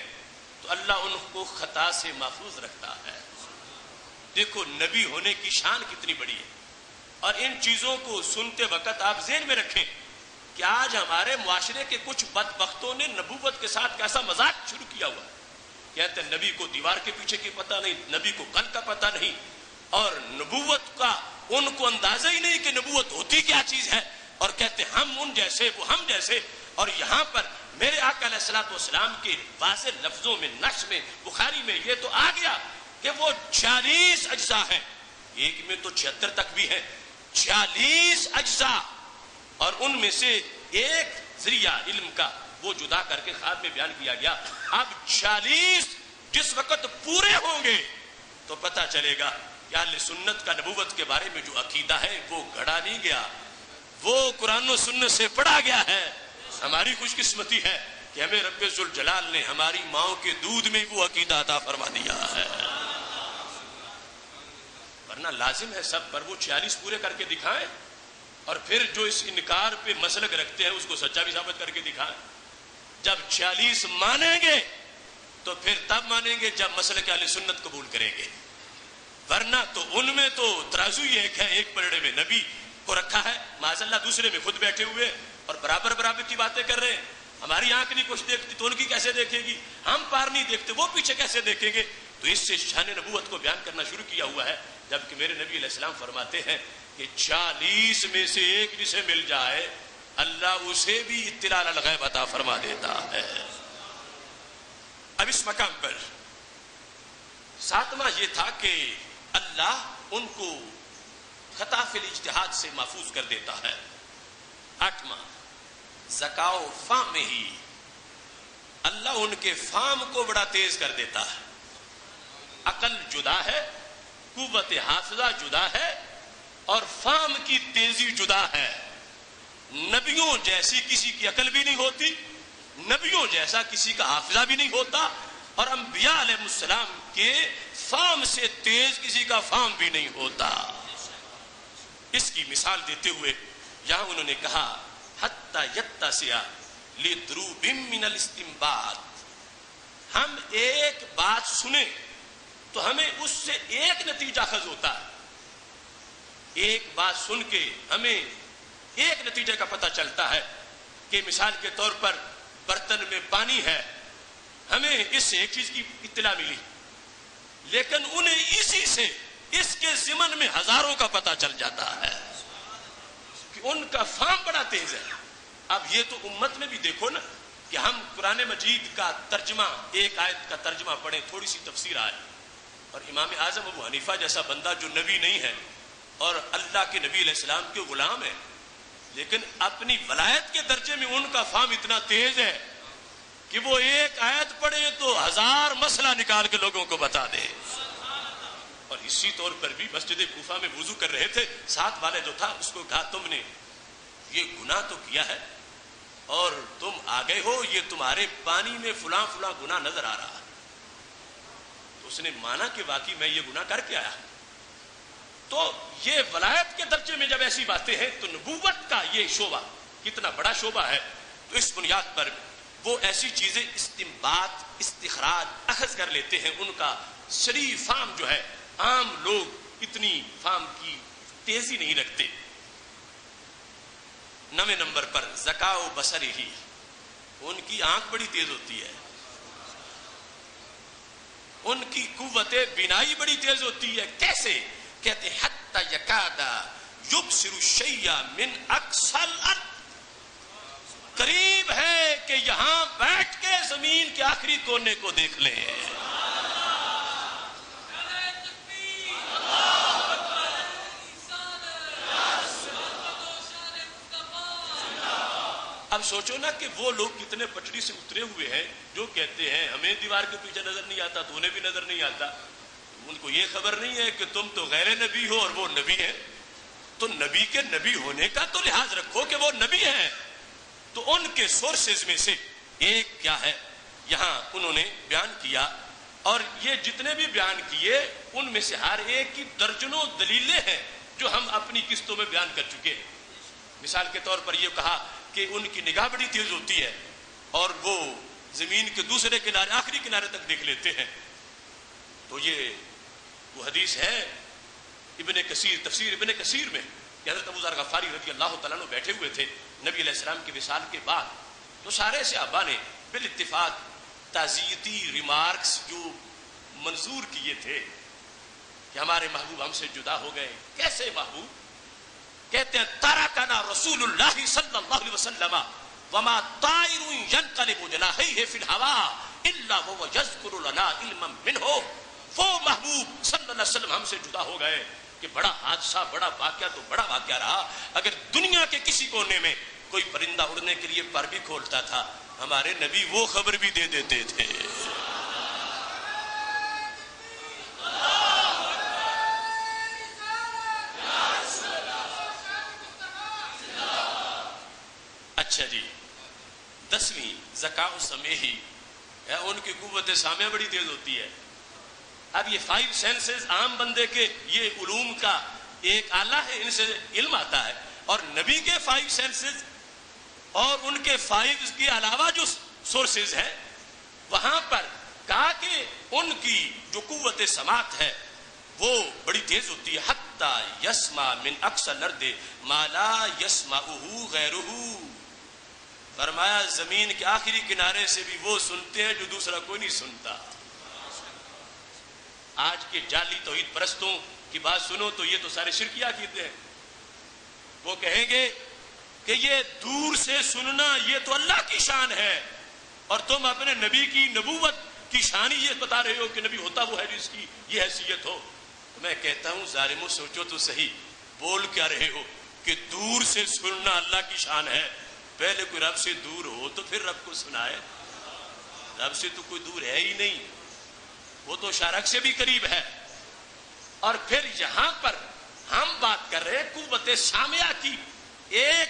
تو اللہ ان کو خطا سے محفوظ رکھتا ہے. دیکھو نبی ہونے کی شان کتنی بڑی ہے. اور ان چیزوں کو سنتے وقت آپ ذہن میں رکھیں کہ آج ہمارے معاشرے کے کچھ بدبختوں نے نبوت کے ساتھ کیسا مذاق شروع کیا ہوا. کہتے ہیں نبی کو دیوار کے پیچھے کی پتہ نہیں، نبی کو کل کا پتہ نہیں، اور نبوت کا ان کو اندازہ ہی نہیں کہ نبوت ہوتی کیا چیز ہے، اور کہتے ہیں ہم ان جیسے، وہ ہم جیسے. اور یہاں پر میرے آقا علیہ الصلوۃ والسلام کے واضح لفظوں میں، نص میں، بخاری میں یہ تو آ گیا کہ وہ 46 اجزاء ہیں. ایک میں تو 76 تک بھی ہیں. 46 اجزاء، اور ان میں سے ایک ذریعہ علم کا وہ جدا کر کے خواب میں بیان کیا گیا. اب 46 جس وقت پورے ہوں گے تو پتہ چلے گا کہ اہل سنت کا نبوت کے بارے میں جو عقیدہ ہے وہ گھڑا نہیں گیا، وہ قرآن و سنت سے پڑھا گیا ہے. ہماری خوش قسمتی ہے کہ ہمیں رب ذوالجلال نے ہماری ماؤں کے دودھ میں وہ عقیدہ عطا فرما دیا ہے. ورنہ لازم ہے سب پر وہ 46 پورے کر کے دکھائیں، اور پھر جو اس انکار پہ مسلک رکھتے ہیں اس کو سچا بھی ثابت کر کے دکھائیں. جب 46 مانیں گے تو پھر تب مانیں گے جب مسلک اہل سنت قبول کریں گے. ورنہ تو ان میں تو ترازو ہی ایک ہے، ایک پلڑے میں نبی کو رکھا ہے، معاذ اللہ دوسرے میں خود بیٹھے ہوئے اور برابر برابر کی باتیں کر رہے ہیں. ہماری آنکھ نہیں کچھ دیکھتی تو ان کی کیسے دیکھے گی، ہم پار نہیں دیکھتے وہ پیچھے کیسے دیکھیں گے. تو اس سے شان نبوت کو بیان کرنا شروع کیا ہوا ہے، جبکہ میرے نبی علیہ السلام فرماتے ہیں کہ 40 میں سے ایک جسے مل جائے اللہ اسے بھی اطلاع الغیب عطا فرما دیتا ہے. اب اس مقام پر 7واں یہ تھا کہ اللہ ان کو خطا فی الاجتہاد سے محفوظ کر دیتا ہے. 8واں ذکاء و فہم ہی، اللہ ان کے فہم کو بڑا تیز کر دیتا ہے. عقل جدا ہے، قوت حافظہ جدا ہے، اور فہم کی تیزی جدا ہے. نبیوں جیسی کسی کی عقل بھی نہیں ہوتی، نبیوں جیسا کسی کا حافظہ بھی نہیں ہوتا، اور انبیاء علیہ السلام کے فہم سے تیز کسی کا فہم بھی نہیں ہوتا۔ اس کی مثال دیتے ہوئے یہاں انہوں نے کہا حتی یتسع لدروب من الاستنباط، ہم ایک بات سنیں تو ہمیں اس سے ایک نتیجہ اخذ ہوتا ہے، ایک بات سن کے ہمیں ایک نتیجے کا پتہ چلتا ہے کہ مثال کے طور پر برتن میں پانی ہے، ہمیں اس سے ایک چیز کی اطلاع ملی، لیکن انہیں اسی سے اس کے ضمن میں ہزاروں کا پتہ چل جاتا ہے کہ ان کا فہم بڑا تیز ہے۔ اب یہ تو امت میں بھی دیکھو نا کہ ہم قرآن مجید کا ترجمہ، ایک آیت کا ترجمہ پڑھیں، تھوڑی سی تفسیر آئے، اور امام اعظم ابو حنیفہ جیسا بندہ جو نبی نہیں ہے اور اللہ کے نبی علیہ السلام کے غلام ہے، لیکن اپنی ولایت کے درجے میں ان کا فہم اتنا تیز ہے کہ وہ ایک آیت پڑھے تو ہزار مسئلہ نکال کے لوگوں کو بتا دے۔ اور اسی طور پر بھی مسجد کوفہ میں وضو کر رہے تھے، ساتھ والے جو تھا اس کو کہا تم نے یہ گناہ تو کیا ہے اور تم آ گئے ہو، یہ تمہارے پانی میں فلاں فلاں گناہ نظر آ رہا ہے، تو اس نے مانا کہ واقعی میں یہ گناہ کر کے آیا۔ تو یہ ولایت کے درجے میں جب ایسی باتیں ہیں تو نبوت کا یہ شعبہ کتنا بڑا شعبہ ہے، تو اس بنیاد پر وہ ایسی چیزیں استنباط، استخراج، اخذ کر لیتے ہیں، ان کا شریف فہم جو ہے عام لوگ اتنی فہم کی تیزی نہیں رکھتے۔ 9 نمبر پر ذکاء و بصری، ان کی آنکھ بڑی تیز ہوتی ہے، ان کی قوت بینائی بڑی تیز ہوتی ہے۔ کیسے؟ کہتے حتی یکاد یبصر الشیء من اقصی الارض، قریب ہے کہ یہاں بیٹھ کے زمین کے آخری کونے کو دیکھ لیں۔ اب سوچو نا کہ وہ لوگ کتنے پٹڑی سے اترے ہوئے ہیں جو کہتے ہیں ہمیں دیوار کے پیچھے نظر نہیں آتا تو انہیں بھی نظر نہیں آتا، ان کو یہ خبر نہیں ہے کہ تم تو غیر نبی ہو اور وہ نبی ہیں، تو نبی کے نبی ہونے کا تو لحاظ رکھو کہ وہ نبی ہیں۔ تو ان کے سورسز میں سے ایک کیا ہے یہاں انہوں نے بیان کیا، اور یہ جتنے بھی بیان کیے ان میں سے ہر ایک کی درجنوں دلیلیں ہیں جو ہم اپنی قسطوں میں بیان کر چکے ہیں۔ مثال کے طور پر یہ کہا کہ ان کی نگاہ بڑی تیز ہوتی ہے اور وہ زمین کے دوسرے کنارے، آخری کنارے تک دیکھ لیتے ہیں، تو یہ وہ حدیث ہے ابن کثیر، تفسیر ابن کثیر میں کہ حضرت ابو ذر غفاری رضی اللہ تعالیٰ عنہ بیٹھے ہوئے تھے نبی علیہ السلام کے وصال کے بعد، تو سارے صحابہ نے بالاتفاق تعزیتی ریمارکس جو منظور کیے تھے کہ ہمارے محبوب ہم سے جدا ہو گئے۔ کیسے محبوب؟ کہتے ہیں ترکنا رسول اللہ صلی اللہ علیہ وسلم وما طائر ينقلب جناحيه في الهواء الا وهو يذكر لنا علما منه، وہ محبوب صلی اللہ علیہ وسلم ہم سے جدا ہو گئے کہ بڑا حادثہ، بڑا واقعہ تو بڑا واقعہ رہا، اگر دنیا کے کسی کونے میں کوئی پرندہ اڑنے کے لیے پر بھی کھولتا تھا ہمارے نبی وہ خبر بھی دے دیتے تھے۔ اچھا جی، 10ویں ذکاء سمیعی، ان کی قوت سامعہ بڑی تیز ہوتی ہے۔ اب یہ 5 سینسز عام بندے کے یہ علوم کا ایک آلہ ہے، ان سے علم آتا ہے، اور نبی کے 5 سینسز اور ان کے 5 کے علاوہ جو سورسز ہیں وہاں پر کہا کہ ان کی جو قوت سماعت ہے وہ بڑی تیز ہوتی ہے۔ حتی یسمع من اقصی الارض ما لا یسمعہ غیرہ، فرمایا زمین کے آخری کنارے سے بھی وہ سنتے ہیں جو دوسرا کوئی نہیں سنتا۔ آج کے جعلی توحید پرستوں کی بات سنو تو یہ تو سارے شرکیہ عقیدے ہیں، وہ کہیں گے کہ یہ دور سے سننا یہ تو اللہ کی شان ہے، اور تم اپنے نبی کی نبوت کی شان ہی یہ بتا رہے ہو کہ نبی ہوتا وہ ہے جس کی یہ حیثیت ہو۔ تو میں کہتا ہوں ظالموں سوچو تو صحیح، بول کیا رہے ہو کہ دور سے سننا اللہ کی شان ہے؟ پہلے کوئی رب سے دور ہو تو پھر رب کو سنائے، رب سے تو کوئی دور ہے ہی نہیں، وہ تو شارک سے بھی قریب ہے۔ اور پھر یہاں پر ہم بات کر رہے ہیں قوت سامعہ کی، ایک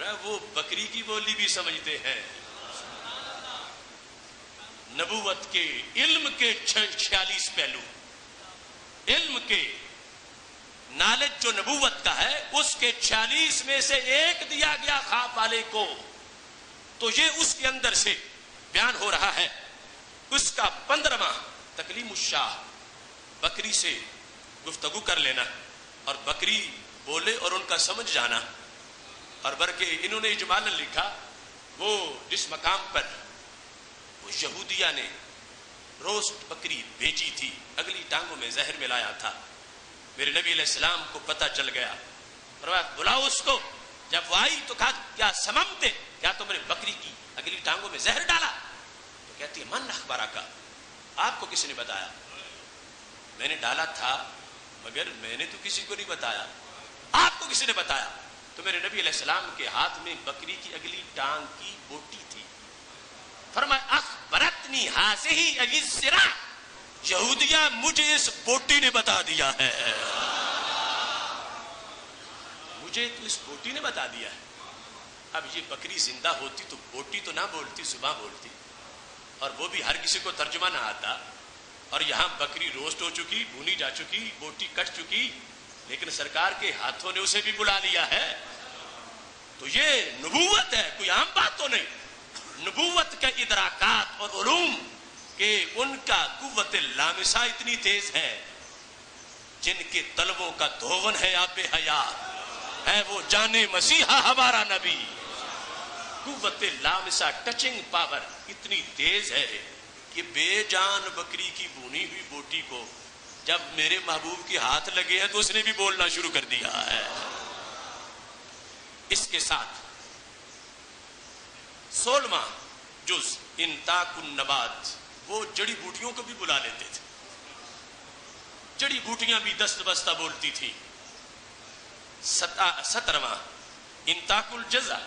وہ بکری کی بولی بھی سمجھتے ہیں. نبوت کے علم کے 46 پہلو، علم کے نالج جو نبوت کا ہے اس کے 46 میں سے ایک دیا گیا خواب والے کو، تو یہ اس کے اندر سے بیان ہو رہا ہے. اس کا 15واں تکلیم الشاہ، بکری سے گفتگو کر لینا اور بکری بولے اور ان کا سمجھ جانا. اور بلکہ انہوں نے اجمالاً لکھا وہ جس مقام پر وہ یہودیہ نے روسٹ بکری بیچی تھی، اگلی ٹانگوں میں زہر ملایا تھا، میرے نبی علیہ السلام کو پتہ چل گیا. بلاؤ اس کو. جب وہ آئی تو کہا کیا سممتے، کیا تم نے بکری کی اگلی ٹانگوں میں زہر ڈالا؟ تو کہتی ہے من اخبارہ کا، آپ کو کس نے بتایا؟ میں نے ڈالا تھا مگر میں نے تو کسی کو نہیں بتایا. آپ کو کس نے بتایا؟ تو میرے نبی علیہ السلام کے ہاتھ میں بکری کی اگلی ٹانگ کی بوٹی تھی. فرمایا اخبرتنی ہاسہی اجسرا، یہودیہ مجھے اس بوٹی نے بتا دیا ہے، مجھے تو اس بوٹی نے بتا دیا ہے. اب یہ بکری زندہ ہوتی تو بوٹی تو نہ بولتی، صبح بولتی، اور وہ بھی ہر کسی کو ترجمہ نہ آتا. اور یہاں بکری روسٹ ہو چکی، بھونی جا چکی، بوٹی کٹ چکی، لیکن سرکار کے ہاتھوں نے اسے بھی بلا لیا ہے. تو یہ نبوت ہے، کوئی عام بات تو نہیں. نبوت کے ادراکات اور علوم کہ ان کا قوت لامسہ اتنی تیز ہے، جن کے طلبوں کا دھون ہے آب حیات ہے وہ جانے مسیحا ہمارا نبی. قوت لامسہ ٹچنگ پاور اتنی تیز ہے کہ بے جان بکری کی بھونی ہوئی بوٹی کو جب میرے محبوب کے ہاتھ لگے ہیں تو اس نے بھی بولنا شروع کر دیا ہے. اس کے ساتھ 16واں جز انتاق النبات، وہ جڑی بوٹیوں کو بھی بلا لیتے تھے. جڑی بوٹیاں بھی دست بستہ بولتی تھی. 17واں انتاق الجزا،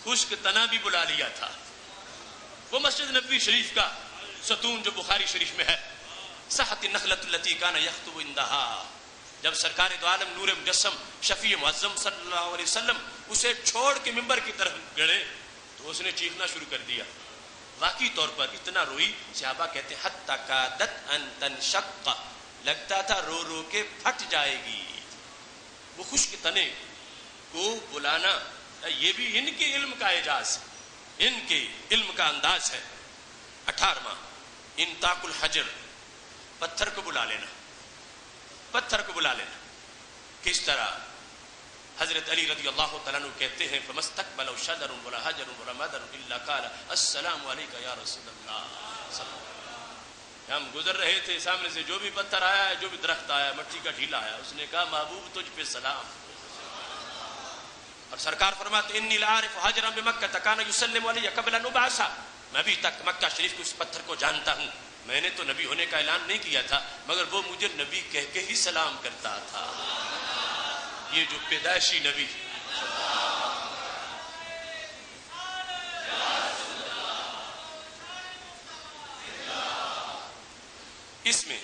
خشک تنا بھی بلا لیا تھا. وہ مسجد نبوی شریف کا ستون جو بخاری شریف میں ہے، صحت النخلۃ التي كان يخطب عندها، جب سرکار دو عالم نور مجسم شفیع معظم صلی اللہ علیہ وسلم اسے چھوڑ کے ممبر کی طرف گڑے تو اس نے چیخنا شروع کر دیا. واقعی طور پر اتنا روئی، صحابہ کہتے ہیں حتی کادت ان تنشق، لگتا تھا رو رو کے پھٹ جائے گی. وہ خشک تنے کو بلانا یہ بھی ان کے علم کا اعجاز ہے، ان کے علم کا انداز ہے. 18واں انتاق الحجر، پتھر کو بلا لینا. پتھر کو بلا لینا کس طرح؟ حضرت علی رضی اللہ تعالیٰ عنہ کہتے ہیں فَمَسْتَقْبَلَ شَجَرٌ وَلَا حَجَرٌ وَلَا مَدَرٌ إِلَّا قَالَ السلام علیکہ یا رسول اللہ. ہم گزر رہے تھے، سامنے سے جو بھی پتھر آیا، جو بھی درخت آیا، مٹی کا ڈھیلا آیا، اس نے کہا محبوب تجھ پہ سلام. اور سرکار فرماتے انی لعارف حجرا بمکہ کان یسلم علی قبل ان ابعث، میں ابھی تک مکہ شریف کے اس پتھر کو جانتا ہوں. میں نے تو نبی ہونے کا اعلان نہیں کیا تھا مگر وہ مجھے نبی کہہ کے ہی سلام کرتا تھا. یہ جو پیدائشی نبی، اس میں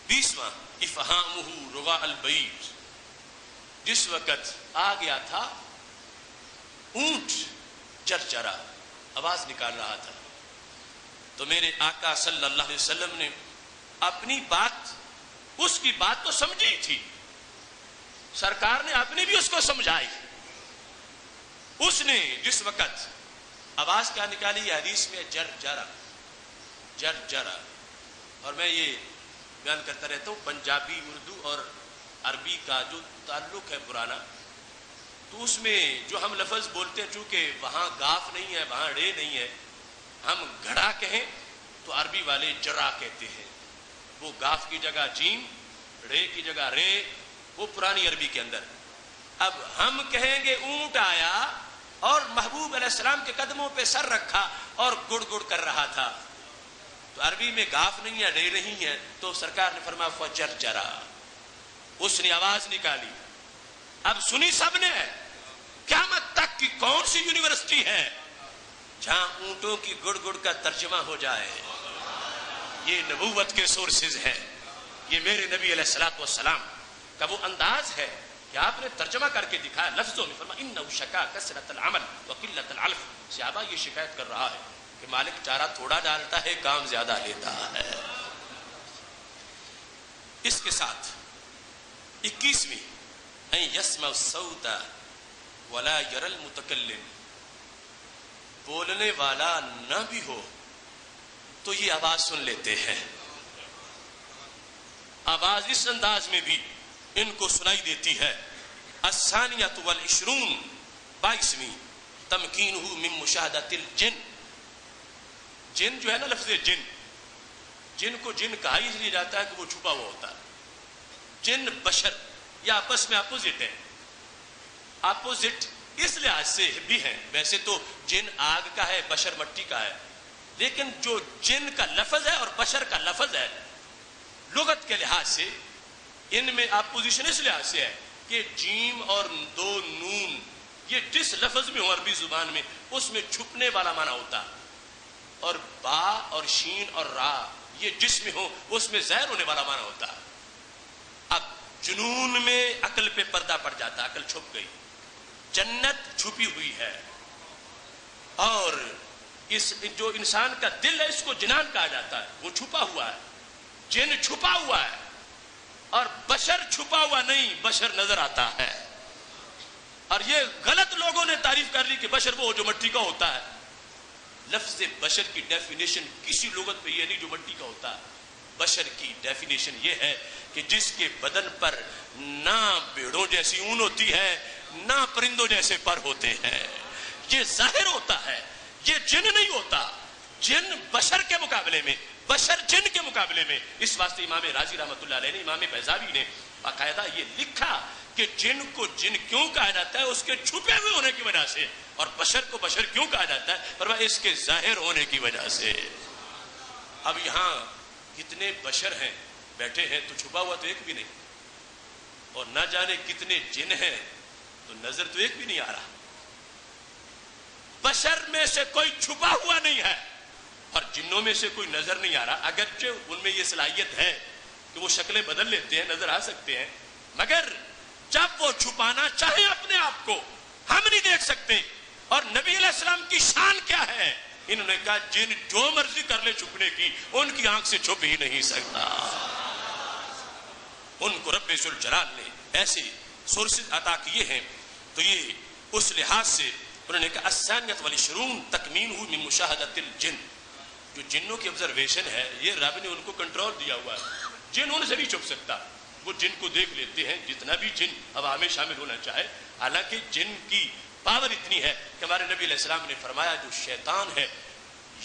20واں افہامہ رغاء البعیر، جس وقت آ گیا تھا اونٹ چرچرا آواز نکال رہا تھا تو میرے آقا صلی اللہ علیہ وسلم نے اپنی بات، اس کی بات تو سمجھی تھی، سرکار نے اپنی بھی اس کو سمجھائی. اس نے جس وقت آواز کیا نکالی، یہ حدیث میں جرجرا جرجرا. اور میں یہ بیان کرتا رہتا ہوں پنجابی، اردو اور عربی کا جو تعلق ہے پرانا، تو اس میں جو ہم لفظ بولتے ہیں چونکہ وہاں گاف نہیں ہے، وہاں ڑے نہیں ہے، ہم گھڑا کہیں تو عربی والے جرا کہتے ہیں، وہ گاف کی جگہ جیم، رے کی جگہ رے، وہ پرانی عربی کے اندر. اب ہم کہیں گے اونٹ آیا اور محبوب علیہ السلام کے قدموں پہ سر رکھا اور گڑ گڑ کر رہا تھا، تو عربی میں گاف نہیں ہے، رے نہیں ہے، تو سرکار نے فرمایا فجرجرا، اس نے آواز نکالی. اب سنی سب نے. قیامت تک کی کون سی یونیورسٹی ہے جہاں اونٹوں کی گڑ گڑ کا ترجمہ ہو جائے؟ یہ نبوت کے سورسز ہیں، یہ میرے نبی علیہ الصلوۃ والسلام کا وہ انداز ہے کہ آپ نے ترجمہ کر کے دکھایا لفظوں میں. فرمایا انہ شکا کثرت العمل وقلت العلف. صحابہ یہ شکایت کر رہا ہے کہ مالک چارہ تھوڑا ڈالتا ہے، کام زیادہ لیتا ہے. اس کے ساتھ 21ویں ان یسمع الصوت ولا یری المتکلم. بولنے والا نہ بھی ہو تو یہ آواز سن لیتے ہیں. آواز اس انداز میں بھی ان کو سنائی دیتی ہے. الثانیۃ والعشرون 22ویں تمکینہ من مشاہدۃ الجن. جن جو ہے نا، لفظ جن کو جن کہا اس لیے جاتا ہے کہ وہ چھپا ہوا ہوتا ہے. جن بشر یا آپس میں اپوزٹ ہے. اپوزٹ اس لحاظ سے بھی ہیں، ویسے تو جن آگ کا ہے، بشر مٹی کا ہے، لیکن جو جن کا لفظ ہے اور بشر کا لفظ ہے لغت کے لحاظ سے ان میں اپوزیشن اس لحاظ سے ہے کہ جیم اور دو نون یہ جس لفظ میں ہو عربی زبان میں اس میں چھپنے والا معنی ہوتا ہے، اور با اور شین اور را یہ جس میں ہو اس میں ظاہر ہونے والا معنی ہوتا ہے. اب جنون میں عقل پہ پردہ پڑ جاتا ہے، عقل چھپ گئی. جنت چھپی ہوئی ہے، اور اس جو انسان کا دل ہے اس کو جنان کہا جاتا ہے، وہ چھپا ہوا ہے. جن چھپا ہوا ہے اور بشر چھپا ہوا نہیں، بشر نظر آتا ہے. اور یہ غلط لوگوں نے تعریف کر لی کہ بشر وہ جو مٹی کا ہوتا ہے. لفظ بشر کی ڈیفینیشن کسی لغت میں یہ نہیں جو مٹی کا ہوتا ہے. بشر کی ڈیفینیشن یہ ہے کہ جس کے بدن پر نہ بھیڑوں جیسی اون ہوتی ہے نہ پرندوں جیسے پر ہوتے ہیں. یہ ظاہر ہوتا ہے، یہ جن نہیں ہوتا. جن بشر کے مقابلے میں، بشر جن کے مقابلے میں. اس واسطے امام رازی رحمۃ اللہ علیہ نے، امام بیضاوی نے باقاعدہ یہ لکھا کہ جن کو جن کیوں کہا جاتا ہے اس کے چھپے ہوئے ہونے کی وجہ سے، اور بشر کو بشر کیوں کہا جاتا ہے پر اس کے ظاہر ہونے کی وجہ سے. اب یہاں کتنے بشر ہیں بیٹھے ہیں تو چھپا ہوا تو ایک بھی نہیں، اور نہ جانے کتنے جن ہیں تو نظر تو ایک بھی نہیں آ رہا. بشر میں سے کوئی چھپا ہوا نہیں ہے اور جنوں میں سے کوئی نظر نہیں آ رہا. اگرچہ ان میں یہ صلاحیت ہے کہ وہ شکلیں بدل لیتے ہیں، نظر آ سکتے ہیں، مگر جب وہ چھپانا چاہے اپنے آپ کو ہم نہیں دیکھ سکتے. اور نبی علیہ السلام کی شان کیا ہے؟ انہوں نے کہا جن جو مرضی کر لے چھپنے کی، ان کی آنکھ سے چھپ ہی نہیں سکتا. ان کو رب ذوالجلال نے ایسے سورسز عطا کیے ہیں. تو یہ اس لحاظ سے انہوں نے کہا الثانیۃ والعشرون تکمینہ من مشاہدۃ الجن. جو جنوں کی آبزرویشن ہے یہ رب نے ان کو کنٹرول دیا ہوا ہے. جن ان سے نہیں چھپ سکتا، وہ جن کو دیکھ لیتے ہیں. جتنا بھی جن عوام میں شامل ہونا چاہے، حالانکہ جن کی پاور اتنی ہے کہ ہمارے نبی علیہ السلام نے فرمایا جو شیطان ہے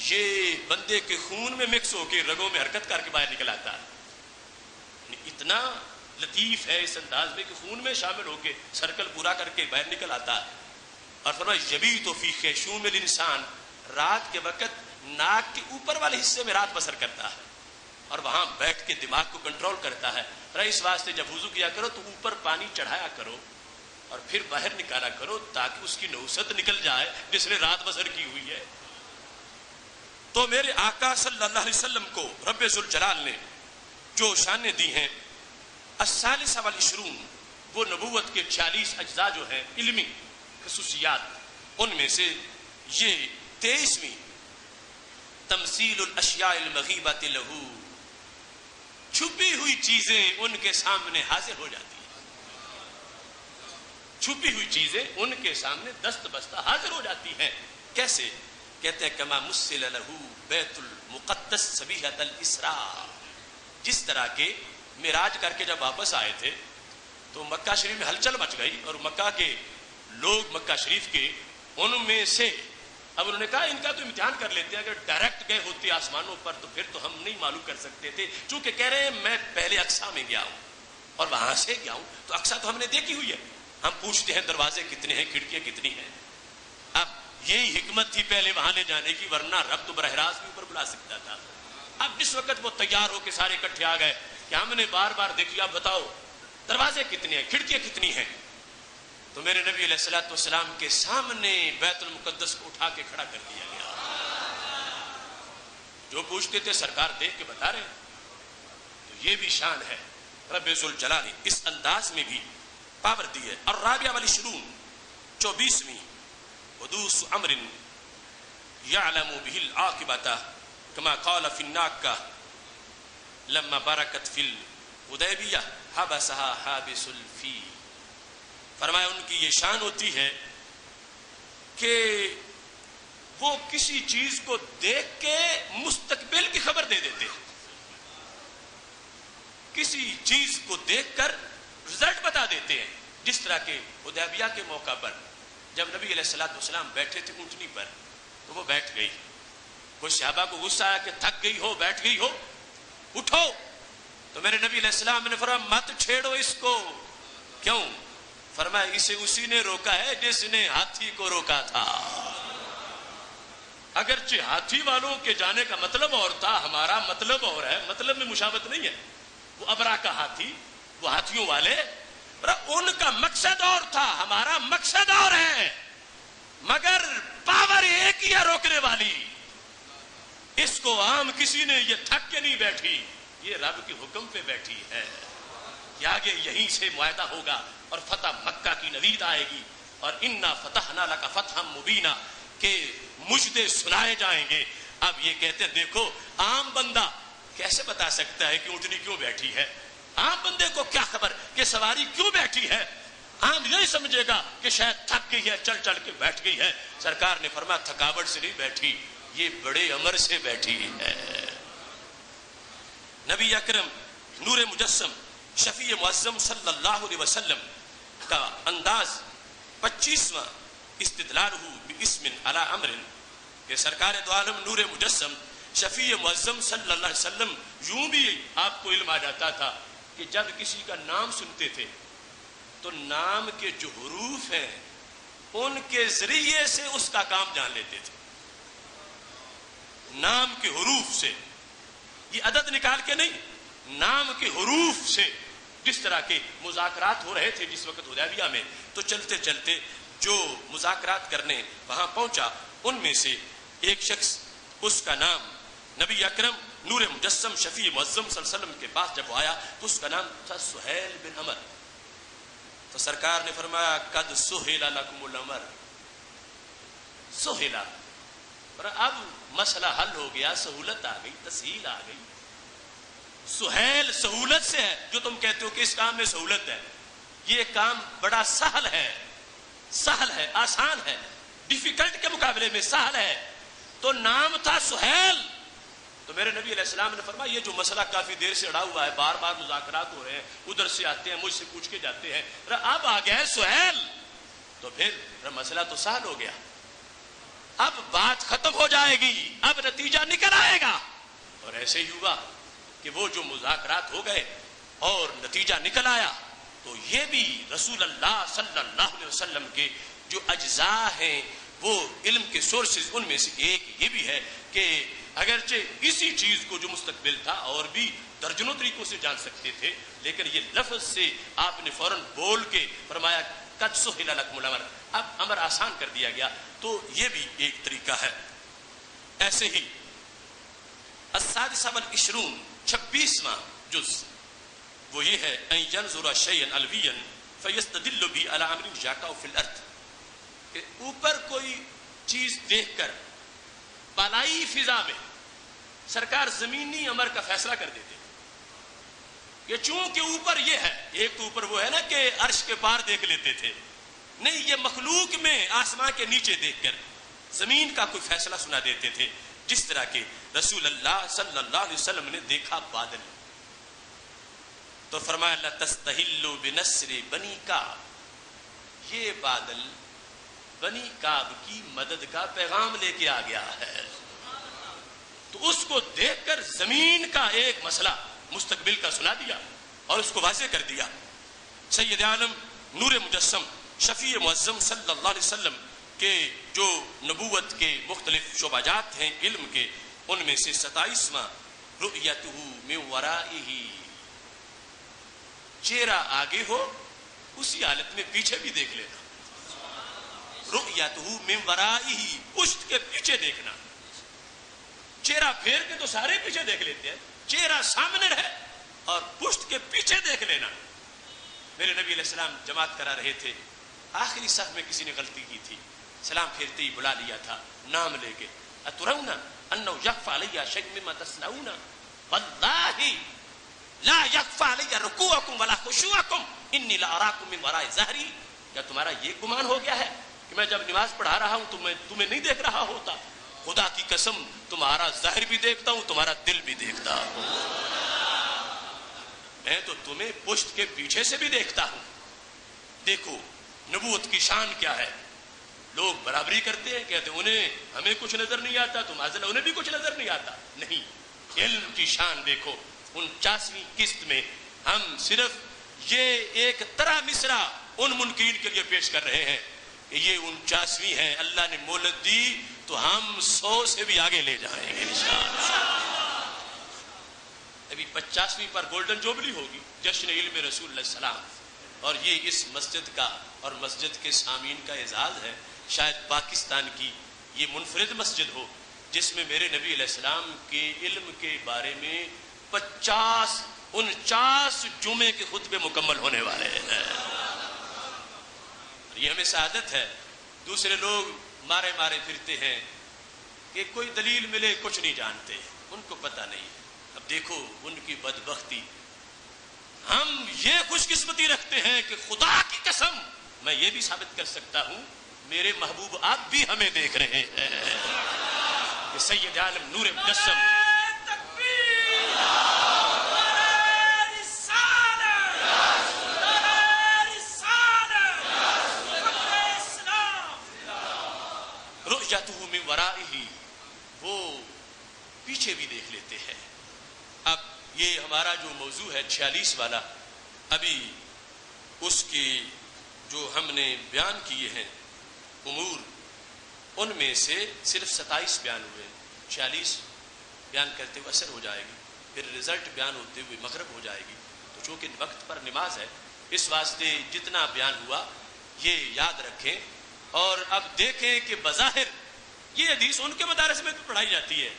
یہ بندے کے خون میں مکس ہو کے رگوں میں حرکت کر کے باہر نکل آتا ہے. اتنا لطیف ہے اس انداز میں کہ خون میں شامل ہو کے سرکل پورا کر کے باہر نکل آتا ہے. اور فرمایا یبیت فی خیشوم الانسان، رات کے وقت ناک کے اوپر والے حصے میں رات بسر کرتا ہے اور وہاں بیٹھ کے دماغ کو کنٹرول کرتا ہے. اس واسطے جب وضو کیا کرو تو اوپر پانی چڑھایا کرو اور پھر باہر نکالا کرو تاکہ اس کی نحوست نکل جائے جس نے رات بسر کی ہوئی ہے. تو میرے آقا صلی اللہ علیہ وسلم کو رب ذوالجلال نے جو شانیں دی ہیں، الثالث والعشرون، وہ نبوت کے 46 اجزاء جو ہیں علمی خصوصیات، ان میں سے یہ 23ویں تمثیل الاشیاء المغیبۃ لہ، چھپی ہوئی چیزیں ان کے سامنے حاضر ہو جاتی ہیں. چھپی ہوئی چیزیں ان کے سامنے دست بستہ حاضر ہو جاتی ہیں. کیسے؟ کہتے ہیں کما مثل لہ بیت المقدس صبیحۃ الاسراء. جس طرح کے معراج کر کے جب واپس آئے تھے تو مکہ شریف میں ہلچل مچ گئی، اور مکہ کے لوگ مکہ شریف کے ان میں سے اب انہوں نے کہا ان کا تو امتحان کر لیتے ہیں، اگر ڈائریکٹ گئے ہوتے آسمانوں پر تو پھر تو ہم نہیں معلوم کر سکتے تھے. چونکہ کہہ رہے ہیں میں پہلے اقصیٰ میں گیا ہوں اور وہاں سے گیا ہوں تو اقصیٰ تو ہم نے دیکھی ہوئی ہے. ہم پوچھتے ہیں دروازے کتنے ہیں، کھڑکیاں کتنی ہیں. اب یہی حکمت تھی پہلے وہاں لے جانے کی، ورنہ رب تو براہ راست بھی اوپر بلا سکتا تھا. اب جس وقت وہ تیار ہو کے سارے اکٹھے آ گئے کہ ہم نے بار بار دیکھی، آپ بتاؤ دروازے کتنے ہیں، کھڑکیاں کتنی ہیں. تو میرے نبی علیہ الصلوۃ والسلام کے سامنے بیت المقدس کو اٹھا کے کھڑا کر دیا گیا. جو پوچھتے تھے سرکار دیکھ کے بتا رہے ہیں. تو یہ بھی شان ہے رب ذوالجلال. اس انداز میں بھی پاور دی ہے. الرابعہ والعشرون 24ویں حدوث امر یعلم به العاقبۃ کما قال فی الناقہ لما برکت فی الحدیبیہ حبسها حابس الفیل. فرمایا ان کی یہ شان ہوتی ہے کہ وہ کسی چیز کو دیکھ کے مستقبل کی خبر دے دیتے ہیں. کسی چیز کو دیکھ کر رزلٹ بتا دیتے ہیں. جس طرح کے حدیبیہ کے موقع پر جب نبی علیہ الصلوۃ والسلام بیٹھے تھے اونٹنی پر تو وہ بیٹھ گئی. کوئی صحابہ کو غصہ آیا کہ تھک گئی ہو, بیٹھ گئی ہو, اٹھو. تو میرے نبی علیہ السلام نے فرمایا مت چھیڑو اس کو. کیوں؟ فرمایا اسے اسی نے روکا ہے جس نے ہاتھی کو روکا تھا. اگرچہ ہاتھی والوں کے جانے کا مطلب اور تھا, ہمارا مطلب اور ہے, مطلب میں مشابہت نہیں ہے. وہ ابرا کا ہاتھی, وہ ہاتھیوں والے, ان کا مقصد اور تھا, ہمارا مقصد اور ہے, مگر پاور ایک ہی ہے روکنے والی. اس کو عام کسی نے یہ تھک کے نہیں بیٹھی, یہ رب کے حکم پہ بیٹھی ہے کہ آگے یہیں سے معاہدہ ہوگا اور فتح مکہ کی نوید آئے گی. اور انا فتحنا لک فتحا مبینا کہ مجدے سنائے جائیں گے. اب یہ کہتے ہیں دیکھو عام بندہ کیسے بتا سکتا ہے کہ اونٹنی کیوں بیٹھی ہے؟ عام بندے کو کیا خبر کہ سواری کیوں بیٹھی ہے؟ عام یہی سمجھے گا کہ شاید تھک گئی ہے, چل چل کے بیٹھ گئی ہے. سرکار نے فرمایا تھکاوٹ سے نہیں بیٹھی, یہ بڑے امر سے بیٹھی ہے. نبی اکرم نور مجسم شفیع معظم صلی اللہ علیہ وسلم کا انداز 25واں استدلال باسم علی امر کہ سرکار دو عالم نور مجسم شفیع معظم صلی اللہ علیہ وسلم یوں بھی آپ کو علم آ جاتا تھا کہ جب کسی کا نام سنتے تھے تو نام کے جو حروف ہیں ان کے ذریعے سے اس کا کام جان لیتے تھے. نام کے حروف سے, یہ عدد نکال کے نہیں, نام کے حروف سے. جس طرح کے مذاکرات ہو رہے تھے جس وقت حدیبیہ میں, تو چلتے چلتے جو مذاکرات کرنے وہاں پہنچا ان میں سے ایک شخص, اس کا نام نبی اکرم نور مجسم شفیع معظم صلی اللہ علیہ وسلم کے پاس جب آیا تو اس کا نام تھا سہیل بن عمر. تو سرکار نے فرمایا قد سہیل لکم الامر. سہیلا, اب مسئلہ حل ہو گیا, سہولت آ گئی, تسہیل آ گئی. سہیل سہولت سے ہے. جو تم کہتے ہو کہ اس کام میں سہولت ہے, یہ کام بڑا سہل ہے, سہل ہے, آسان ہے, ڈیفیکلٹ کے مقابلے میں سہل ہے. تو نام تھا سہیل. تو میرے نبی علیہ السلام نے فرمایا یہ جو مسئلہ کافی دیر سے اڑا ہوا ہے, بار بار مذاکرات ہو رہے ہیں, ادھر سے آتے ہیں, مجھ سے پوچھ کے جاتے ہیں, اب آ گیا ہے سہیل, تو پھر مسئلہ تو سہل ہو گیا. اب بات ختم ہو جائے گی, اب نتیجہ نکل آئے گا. اور ایسے ہی ہوا کہ وہ جو مذاکرات ہو گئے اور نتیجہ نکل آیا, تو یہ بھی رسول اللہ صلی اللہ علیہ وسلم کے جو اجزاء ہیں وہ علم کے سورسز, ان میں سے ایک یہ بھی ہے کہ اگرچہ اسی چیز کو جو مستقبل تھا اور بھی درجنوں طریقوں سے جان سکتے تھے, لیکن یہ لفظ سے آپ نے فوراً بول کے فرمایا قد سہل لکم الامر, اب امر آسان کر دیا گیا. تو یہ بھی ایک طریقہ ہے. ایسے ہی السادسہ والعشرون 26واں جز وہ یہ ہے ان ینظر شیئا علویا فیستدل به علی امر یقع فی الارض, کہ اوپر کوئی چیز دیکھ کر بالائی فضا میں سرکار زمینی امر کا فیصلہ کر دیتے کہ چونکہ اوپر یہ ہے, ایک تو اوپر وہ ہے نا کہ عرش کے پار دیکھ لیتے تھے, نہیں یہ مخلوق میں آسمان کے نیچے دیکھ کر زمین کا کوئی فیصلہ سنا دیتے تھے. جس طرح کہ رسول اللہ صلی اللہ علیہ وسلم نے دیکھا بادل, تو فرمایا لتستحل بنصر بنی کعب, یہ بادل بنی کعب کی مدد کا پیغام لے کے آ گیا ہے. تو اس کو دیکھ کر زمین کا ایک مسئلہ مستقبل کا سنا دیا اور اس کو واضح کر دیا. سید عالم نور مجسم شفیع معظم صلی اللہ علیہ وسلم کے جو نبوت کے مختلف شعبات ہیں علم کے, ان میں سے 27واں رؤیتہ من ورائہ, چہرہ آگے ہو اسی حالت میں پیچھے بھی دیکھ لینا. رؤیتہ من ورائہ, پشت کے پیچھے دیکھنا. چہرہ پھیر کے تو سارے پیچھے دیکھ لیتے ہیں, چہرہ سامنے رہے اور پشت کے پیچھے دیکھ لینا. میرے نبی علیہ السلام جماعت کرا رہے تھے، آخری صف میں کسی نے غلطی کی تھی، سلام پھیرتے ہی بلا لیا تھا، نام لے کے، اترون انه يخفى علي شيء مما تصنعون والله لا يخفى علي ركوعكم ولا خشوعكم انی لاراکم من وراء ظہری، کیا تمہارا یہ گمان ہو گیا ہے کہ میں جب نماز پڑھا رہا ہوں تو میں تمہیں نہیں دیکھ رہا ہوتا؟ خدا کی قسم تمہارا ظاہر بھی دیکھتا ہوں، تمہارا دل بھی دیکھتا ہوں، میں تو تمہیں پشت کے پیچھے سے بھی دیکھتا ہوں۔ دیکھو نبوت کی شان کیا ہے، لوگ برابری کرتے ہیں، کہتے ہیں انہیں ہمیں کچھ نظر نہیں آتا تو معذاللہ انہیں بھی کچھ نظر نہیں آتا، نہیں، علم کی شان دیکھو۔ 49ویں قسط میں ہم صرف یہ ایک طرح مصرع ان منکرین کے لیے پیش کر رہے ہیں کہ یہ 49ویں ہے، اللہ نے مہلت دی تو ہم 100 سے بھی آگے لے جائیں گے انشاءاللہ۔ ابھی 50ویں پر گولڈن جوبلی ہوگی، جشن علم رسول اللہ صلی اللہ علیہ وسلم، اور یہ اس مسجد کا اور مسجد کے سامعین کا اعزاز ہے، شاید پاکستان کی یہ منفرد مسجد ہو جس میں میرے نبی علیہ السلام کے علم کے بارے میں 49 جمعے کے خطبے مکمل ہونے والے ہیں۔ یہ ہمیں سعادت ہے۔ دوسرے لوگ مارے مارے پھرتے ہیں کہ کوئی دلیل ملے کچھ نہیں جانتے، ان کو پتہ نہیں۔ اب دیکھو ان کی بدبختی، ہم یہ خوش قسمتی رکھتے ہیں کہ خدا کی قسم میں یہ بھی ثابت کر سکتا ہوں میرے محبوب آپ بھی ہمیں دیکھ رہے ہیں کہ سید عالم نور مجسم رؤیتہ من ورائہ، وہ پیچھے بھی دیکھ لیتے ہیں۔ اب یہ ہمارا جو موضوع ہے 46 والا، ابھی اس کی جو ہم نے بیان کیے ہیں امور، ان میں سے صرف 27 بیان ہوئے، 46 بیان کرتے ہوئے اثر ہو جائے گی، پھر رزلٹ بیان ہوتے ہوئے مغرب ہو جائے گی، تو چونکہ وقت پر نماز ہے اس واسطے جتنا بیان ہوا یہ یاد رکھیں۔ اور اب دیکھیں کہ بظاہر یہ حدیث ان کے مدارس میں پڑھائی جاتی ہے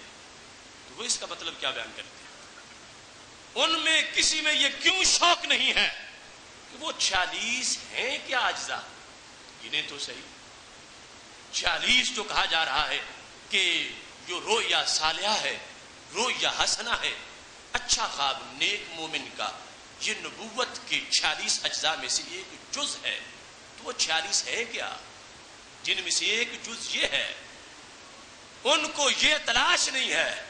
تو وہ اس کا مطلب کیا بیان کرتے ہیں، ان میں کسی میں یہ کیوں شوق نہیں ہے کہ وہ 46 ہیں کیا اجزاء، گنے تو صحیح 46 جو کہا جا رہا ہے کہ جو رویا صالحہ ہے، رویا حسنہ ہے، اچھا خواب نیک مومن کا، یہ نبوت کے 46 اجزاء میں سے ایک جز ہے، تو وہ 46 ہے کیا، جن میں سے ایک جز یہ ہے، ان کو یہ تلاش نہیں ہے۔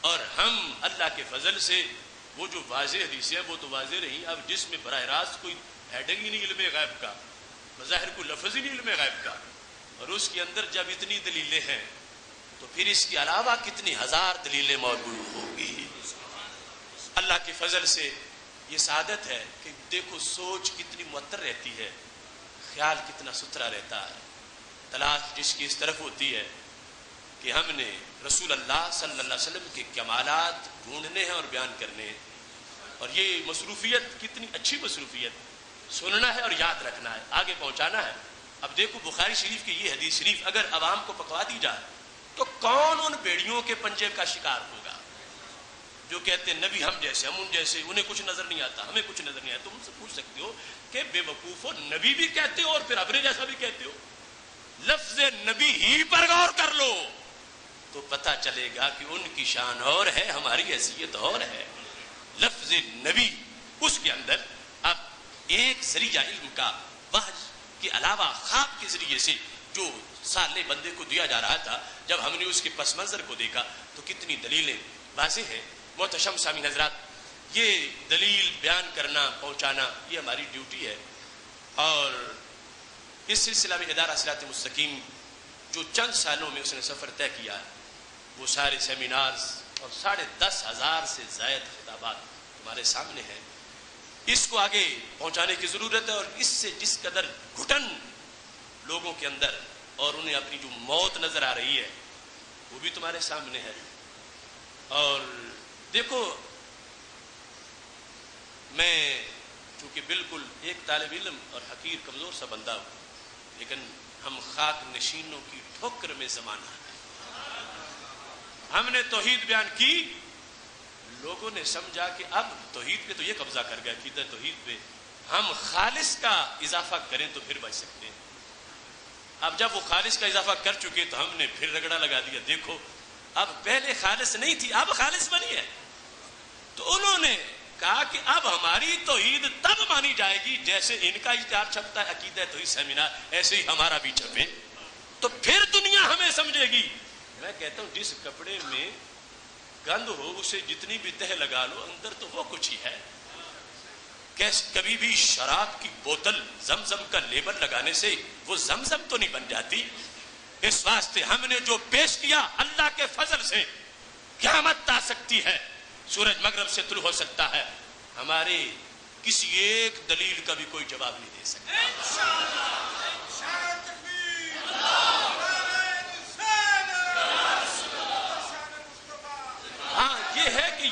اور ہم اللہ کے فضل سے وہ جو واضح حدیث ہے وہ تو واضح رہی، اب جس میں براہ راست کوئی ہیڈنگ ہی نہیں علم غیب کا، بظاہر کوئی لفظ ہی نہیں علم غیب کا، اور اس کے اندر جب اتنی دلیلیں ہیں تو پھر اس کے علاوہ کتنی ہزار دلیلیں موجود ہوگی۔ اللہ کے فضل سے یہ سعادت ہے کہ دیکھو سوچ کتنی معطر رہتی ہے، خیال کتنا ستھرا رہتا ہے، تلاش جس کی اس طرف ہوتی ہے کہ ہم نے رسول اللہ صلی اللہ علیہ وسلم کے کمالات ڈھونڈنے ہیں اور بیان کرنے ہیں، اور یہ مصروفیت کتنی اچھی مصروفیت، سننا ہے اور یاد رکھنا ہے، آگے پہنچانا ہے۔ اب دیکھو بخاری شریف کی یہ حدیث شریف اگر عوام کو پکوا دی جائے تو کون ان بیڑیوں کے پنجے کا شکار ہوگا جو کہتے ہیں نبی ہم جیسے، ہم ان جیسے، انہیں کچھ نظر نہیں آتا، ہمیں کچھ نظر نہیں آتا۔ تم سے پوچھ سکتے ہو کہ بے وقوفو، نبی بھی کہتے ہو اور پھر اپنے جیسا بھی کہتے ہو، لفظ نبی ہی پر غور کر لو تو پتہ چلے گا کہ ان کی شان اور ہے، ہماری حیثیت اور ہے۔ لفظ نبی اس کے اندر اب ایک ذریعہ علم کا وحی کے علاوہ خواب کے ذریعے سے جو سالے بندے کو دیا جا رہا تھا، جب ہم نے اس کے پس منظر کو دیکھا تو کتنی دلیلیں واضح ہیں۔ محتشم سامعین حضرات، یہ دلیل بیان کرنا، پہنچانا، یہ ہماری ڈیوٹی ہے، اور اس سلسلہ میں ادارہ صراط مستقیم جو چند سالوں میں اس نے سفر طے کیا ہے، وہ سارے سیمینارز اور 10,500 سے زائد خطابات ہمارے سامنے ہیں۔ اس کو آگے پہنچانے کی ضرورت ہے، اور اس سے جس قدر گھٹن لوگوں کے اندر اور انہیں اپنی جو موت نظر آ رہی ہے وہ بھی تمہارے سامنے ہے۔ اور دیکھو میں چونکہ بالکل ایک طالب علم اور حقیر کمزور سا بندہ ہوں، لیکن ہم خاک نشینوں کی ٹھوکر میں زمانہ ہے۔ ہم نے توحید بیان کی، لوگوں نے سمجھا کہ اب توحید پہ تو یہ قبضہ کر گیا، کہ توحید پہ ہم خالص کا اضافہ کریں تو پھر بچ سکتے ہیں. اب جب وہ خالص کا اضافہ کر چکے تو ہم نے پھر رگڑا لگا دیا، دیکھو اب پہلے خالص نہیں تھی اب خالص بنی ہے. تو انہوں نے کہا کہ اب ہماری توحید تب مانی جائے گی جیسے ان کا اشتہار چھپتا ہے عقیدہ توحید سیمینار، ایسے ہی ہمارا بھی چھپے تو پھر دنیا ہمیں سمجھے گی. میں کہتا ہوں جس کپڑے میں گند ہو اسے جتنی بھی تہ لگا لو اندر تو وہ کچھ ہی ہے. کبھی بھی شراب کی بوتل زمزم کا لیبل لگانے سے وہ زمزم تو نہیں بن جاتی. اس واسطے ہم نے جو پیش کیا اللہ کے فضل سے قیامت آ سکتی ہے، سورج مغرب سے طلوع ہو سکتا ہے، ہمارے کسی ایک دلیل کا بھی کوئی جواب نہیں دے سکتا. ہاں یہ ہے کہ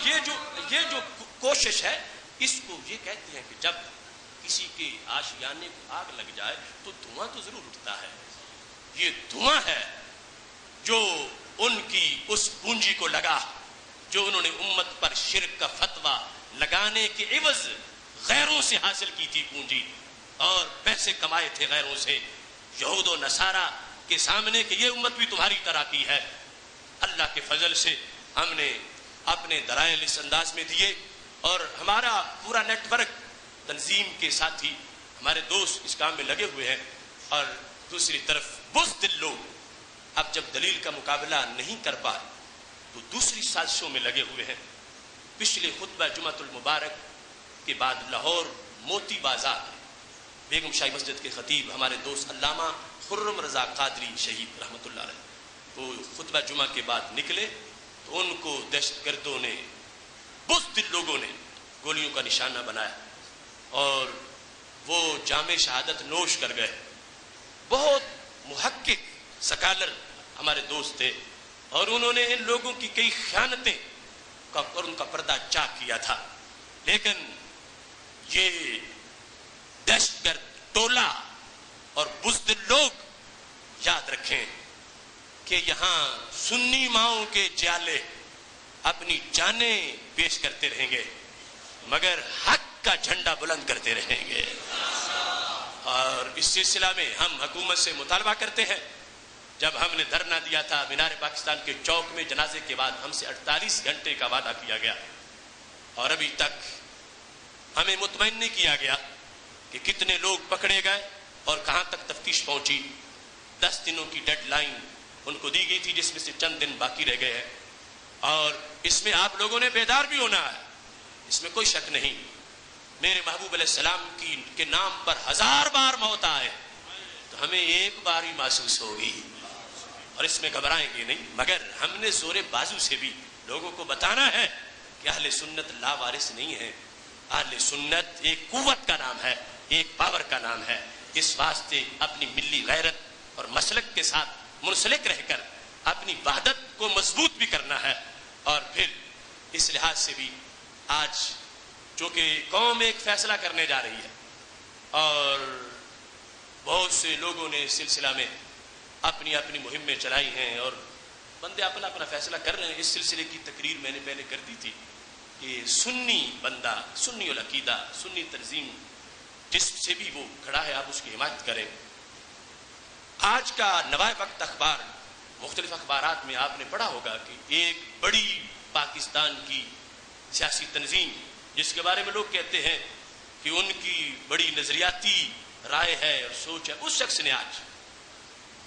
یہ جو کوشش ہے اس کو یہ کہتے ہیں کہ جب کسی کے آشیانے کو آگ لگ جائے تو دھواں تو ضرور اٹھتا ہے. یہ دھواں ہے جو ان کی اس پونجی کو لگا جو انہوں نے امت پر شرک کا فتویٰ لگانے کے عوض غیروں سے حاصل کی تھی پونجی اور پیسے کمائے تھے غیروں سے. یہود و نصارہ کے سامنے کہ یہ امت بھی تمہاری طرح کی ہے. اللہ کے فضل سے ہم نے اپنے دلائل اس انداز میں دیے اور ہمارا پورا نیٹ ورک تنظیم کے ساتھی ہمارے دوست اس کام میں لگے ہوئے ہیں. اور دوسری طرف بزدل لوگ اب جب دلیل کا مقابلہ نہیں کر پائے تو دوسری سازشوں میں لگے ہوئے ہیں. پچھلے خطبہ جمعۃ المبارک کے بعد لاہور موتی بازار بیگم شاہی مسجد کے خطیب ہمارے دوست علامہ خرم رضا قادری شہید رحمۃ اللہ علیہ وہ خطبہ جمعہ کے بعد نکلے تو ان کو دہشت گردوں نے بزدل لوگوں نے گولیوں کا نشانہ بنایا اور وہ جام شہادت نوش کر گئے. بہت محقق سکالر ہمارے دوست تھے اور انہوں نے ان لوگوں کی کئی خیانتیں اور ان کا پردہ چاک کیا تھا. لیکن یہ دہشت گرد ٹولہ اور بزدل لوگ یاد رکھیں کہ یہاں سنی ماؤں کے جالے اپنی جانیں پیش کرتے رہیں گے مگر حق کا جھنڈا بلند کرتے رہیں گے. اور اس سلسلہ میں ہم حکومت سے مطالبہ کرتے ہیں. جب ہم نے دھرنا دیا تھا مینار پاکستان کے چوک میں جنازے کے بعد ہم سے 48 گھنٹے کا وعدہ کیا گیا اور ابھی تک ہمیں مطمئن نہیں کیا گیا کہ کتنے لوگ پکڑے گئے اور کہاں تک تفتیش پہنچی. 10 دنوں کی ڈیڈ لائن ان کو دی گئی تھی جس میں سے چند دن باقی رہ گئے ہیں اور اس میں آپ لوگوں نے بیدار بھی ہونا ہے، اس میں کوئی شک نہیں. میرے محبوب علیہ السلام کے نام پر 1000 بار موت آئے تو ہمیں ایک بار ہی محسوس ہوگی اور اس میں گھبرائیں گے نہیں. مگر ہم نے زور بازو سے بھی لوگوں کو بتانا ہے کہ اہل سنت لا وارث نہیں ہے. اہل سنت ایک قوت کا نام ہے، ایک پاور کا نام ہے. اس واسطے اپنی ملی غیرت اور مسلک کے ساتھ منسلک رہ کر اپنی وحدت کو مضبوط بھی کرنا ہے. اور پھر اس لحاظ سے بھی آج چونکہ قوم ایک فیصلہ کرنے جا رہی ہے اور بہت سے لوگوں نے اس سلسلہ میں اپنی اپنی مہمیں چلائی ہیں اور بندے اپنا اپنا فیصلہ کر رہے ہیں. اس سلسلے کی تقریر میں نے پہلے کر دی تھی کہ سنی بندہ، سنی العقیدہ، سنی تنظیم جس سے بھی وہ کھڑا ہے آپ اس کی حمایت کریں. آج کا نوائے وقت اخبار مختلف اخبارات میں آپ نے پڑھا ہوگا کہ ایک بڑی پاکستان کی سیاسی تنظیم جس کے بارے میں لوگ کہتے ہیں کہ ان کی بڑی نظریاتی رائے ہے اور سوچ ہے، اس شخص نے آج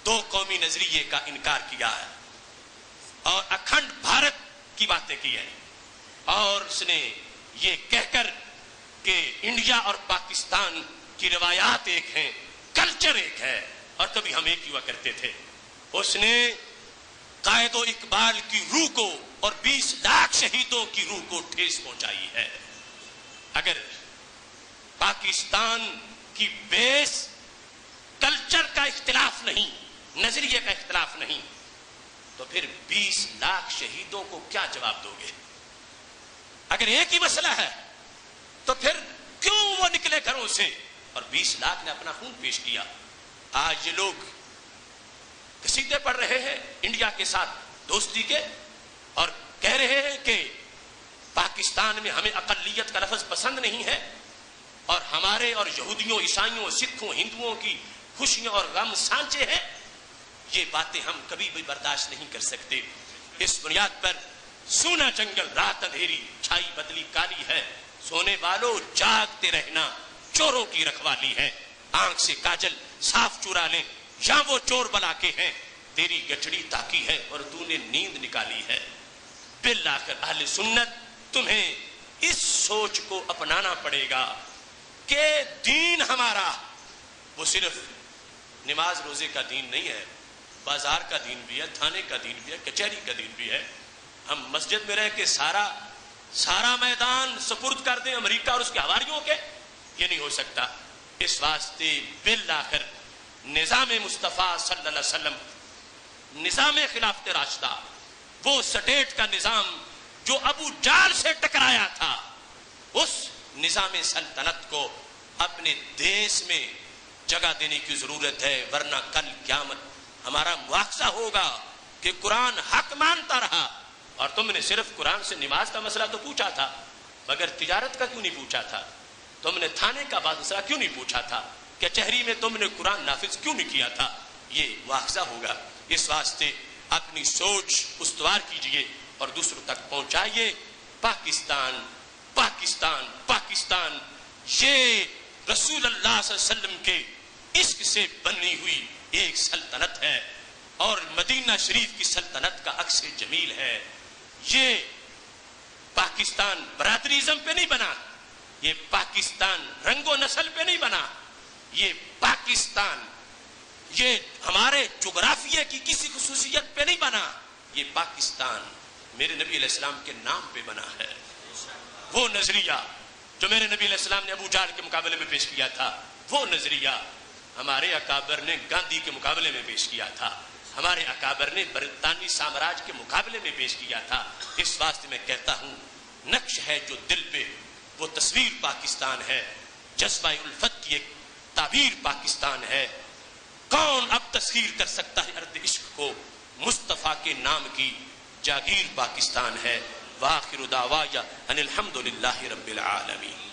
2 قومی نظریے کا انکار کیا ہے اور اکھنڈ بھارت کی باتیں کی ہیں اور اس نے یہ کہہ کر کہ انڈیا اور پاکستان کی روایات ایک ہیں، کلچر ایک ہے اور کبھی ہم ایک ہوا کرتے تھے. اس نے قائد و اقبال کی روح کو اور 20 لاکھ شہیدوں کی روح کو ٹھیس پہنچائی ہے. اگر پاکستان کی بیس کلچر کا اختلاف نہیں، نظریے کا اختلاف نہیں تو پھر 20 لاکھ شہیدوں کو کیا جواب دو گے؟ اگر ایک ہی مسئلہ ہے تو پھر کیوں وہ نکلے گھروں سے اور 20 لاکھ نے اپنا خون پیش کیا؟ آج یہ لوگ قصیدے پڑھ رہے ہیں انڈیا کے ساتھ دوستی کے اور کہہ رہے ہیں کہ پاکستان میں ہمیں اقلیت کا لفظ پسند نہیں ہے اور ہمارے اور یہودیوں، عیسائیوں، سکھوں، ہندوؤں کی خوشیاں اور غم سانچے ہیں، یہ باتیں ہم کبھی بھی برداشت نہیں کر سکتے۔ اس بنیاد پر سونا جنگل رات اندھیری چھائی بدلی کالی ہے، سونے والوں جاگتے رہنا چوروں کی رکھوالی ہے، آنکھ سے کاجل صاف چرا لیں یا وہ چور بلا کے ہیں، تیری گٹھڑی تاکی ہے اور تو نے نیند نکالی ہے۔ بالآخر اہل سنت تمہیں اس سوچ کو اپنانا پڑے گا کہ دین ہمارا وہ صرف نماز روزے کا دین نہیں ہے، بازار کا دین بھی ہے، تھانے کا دین بھی ہے، کچہری کا دین بھی ہے۔ ہم مسجد میں رہ کے سارا میدان سپرد کر دیں امریکہ اور اس کے حواریوں کے، یہ نہیں ہو سکتا۔ اس واسطے بالآخر نظام مصطفیٰ صلی اللہ علیہ وسلم، نظام خلافت راشدہ، وہ سٹیٹ کا نظام جو ابو جال سے ٹکرایا تھا، اس نظام سلطنت کو اپنے دیس میں جگہ دینے کی ضرورت ہے، ورنہ کل قیامت ہمارا مواخذہ ہوگا کہ قرآن حق مانتا رہا اور تم نے صرف قرآن سے نماز کا مسئلہ تو پوچھا تھا، مگر تجارت کا کیوں نہیں پوچھا تھا؟ تم نے تھانے کا مسئلہ کیوں نہیں پوچھا تھا؟ کچہری میں تم نے قرآن نافذ کیوں نہیں کیا تھا؟ یہ مواخذہ ہوگا۔ اس واسطے اپنی سوچ استوار کیجئے اور دوسروں تک پہنچائیے۔ پاکستان پاکستان پاکستان یہ رسول اللہ صلی اللہ علیہ وسلم کے عشق سے بنی ہوئی ایک سلطنت ہے اور مدینہ شریف کی سلطنت کا عکس جمیل ہے۔ یہ پاکستان برادریزم پہ نہیں بنا، یہ پاکستان رنگ و نسل پہ نہیں بنا، یہ پاکستان یہ ہمارے جغرافیہ کی کسی خصوصیت پہ نہیں بنا، یہ پاکستان میرے نبی علیہ السلام کے نام پہ بنا ہے۔ وہ نظریہ جو میرے نبی علیہ السلام نے ابو جہل کے مقابلے میں پیش کیا تھا، وہ نظریہ ہمارے اکابر نے گاندھی کے مقابلے میں پیش کیا تھا، ہمارے اکابر نے برطانوی سامراج کے مقابلے میں پیش کیا تھا۔ اس واسطے میں کہتا ہوں، نقش ہے جو دل پہ وہ تصویر پاکستان ہے، جذبہ الفت کی ایک تعبیر پاکستان ہے۔ کون اب تسخیر کر سکتا ہے ارد عشق کو؟ مصطفیٰ کے نام کی جاگیر پاکستان ہے۔ وآخر دعوایا ان الحمد للہ رب العالمین۔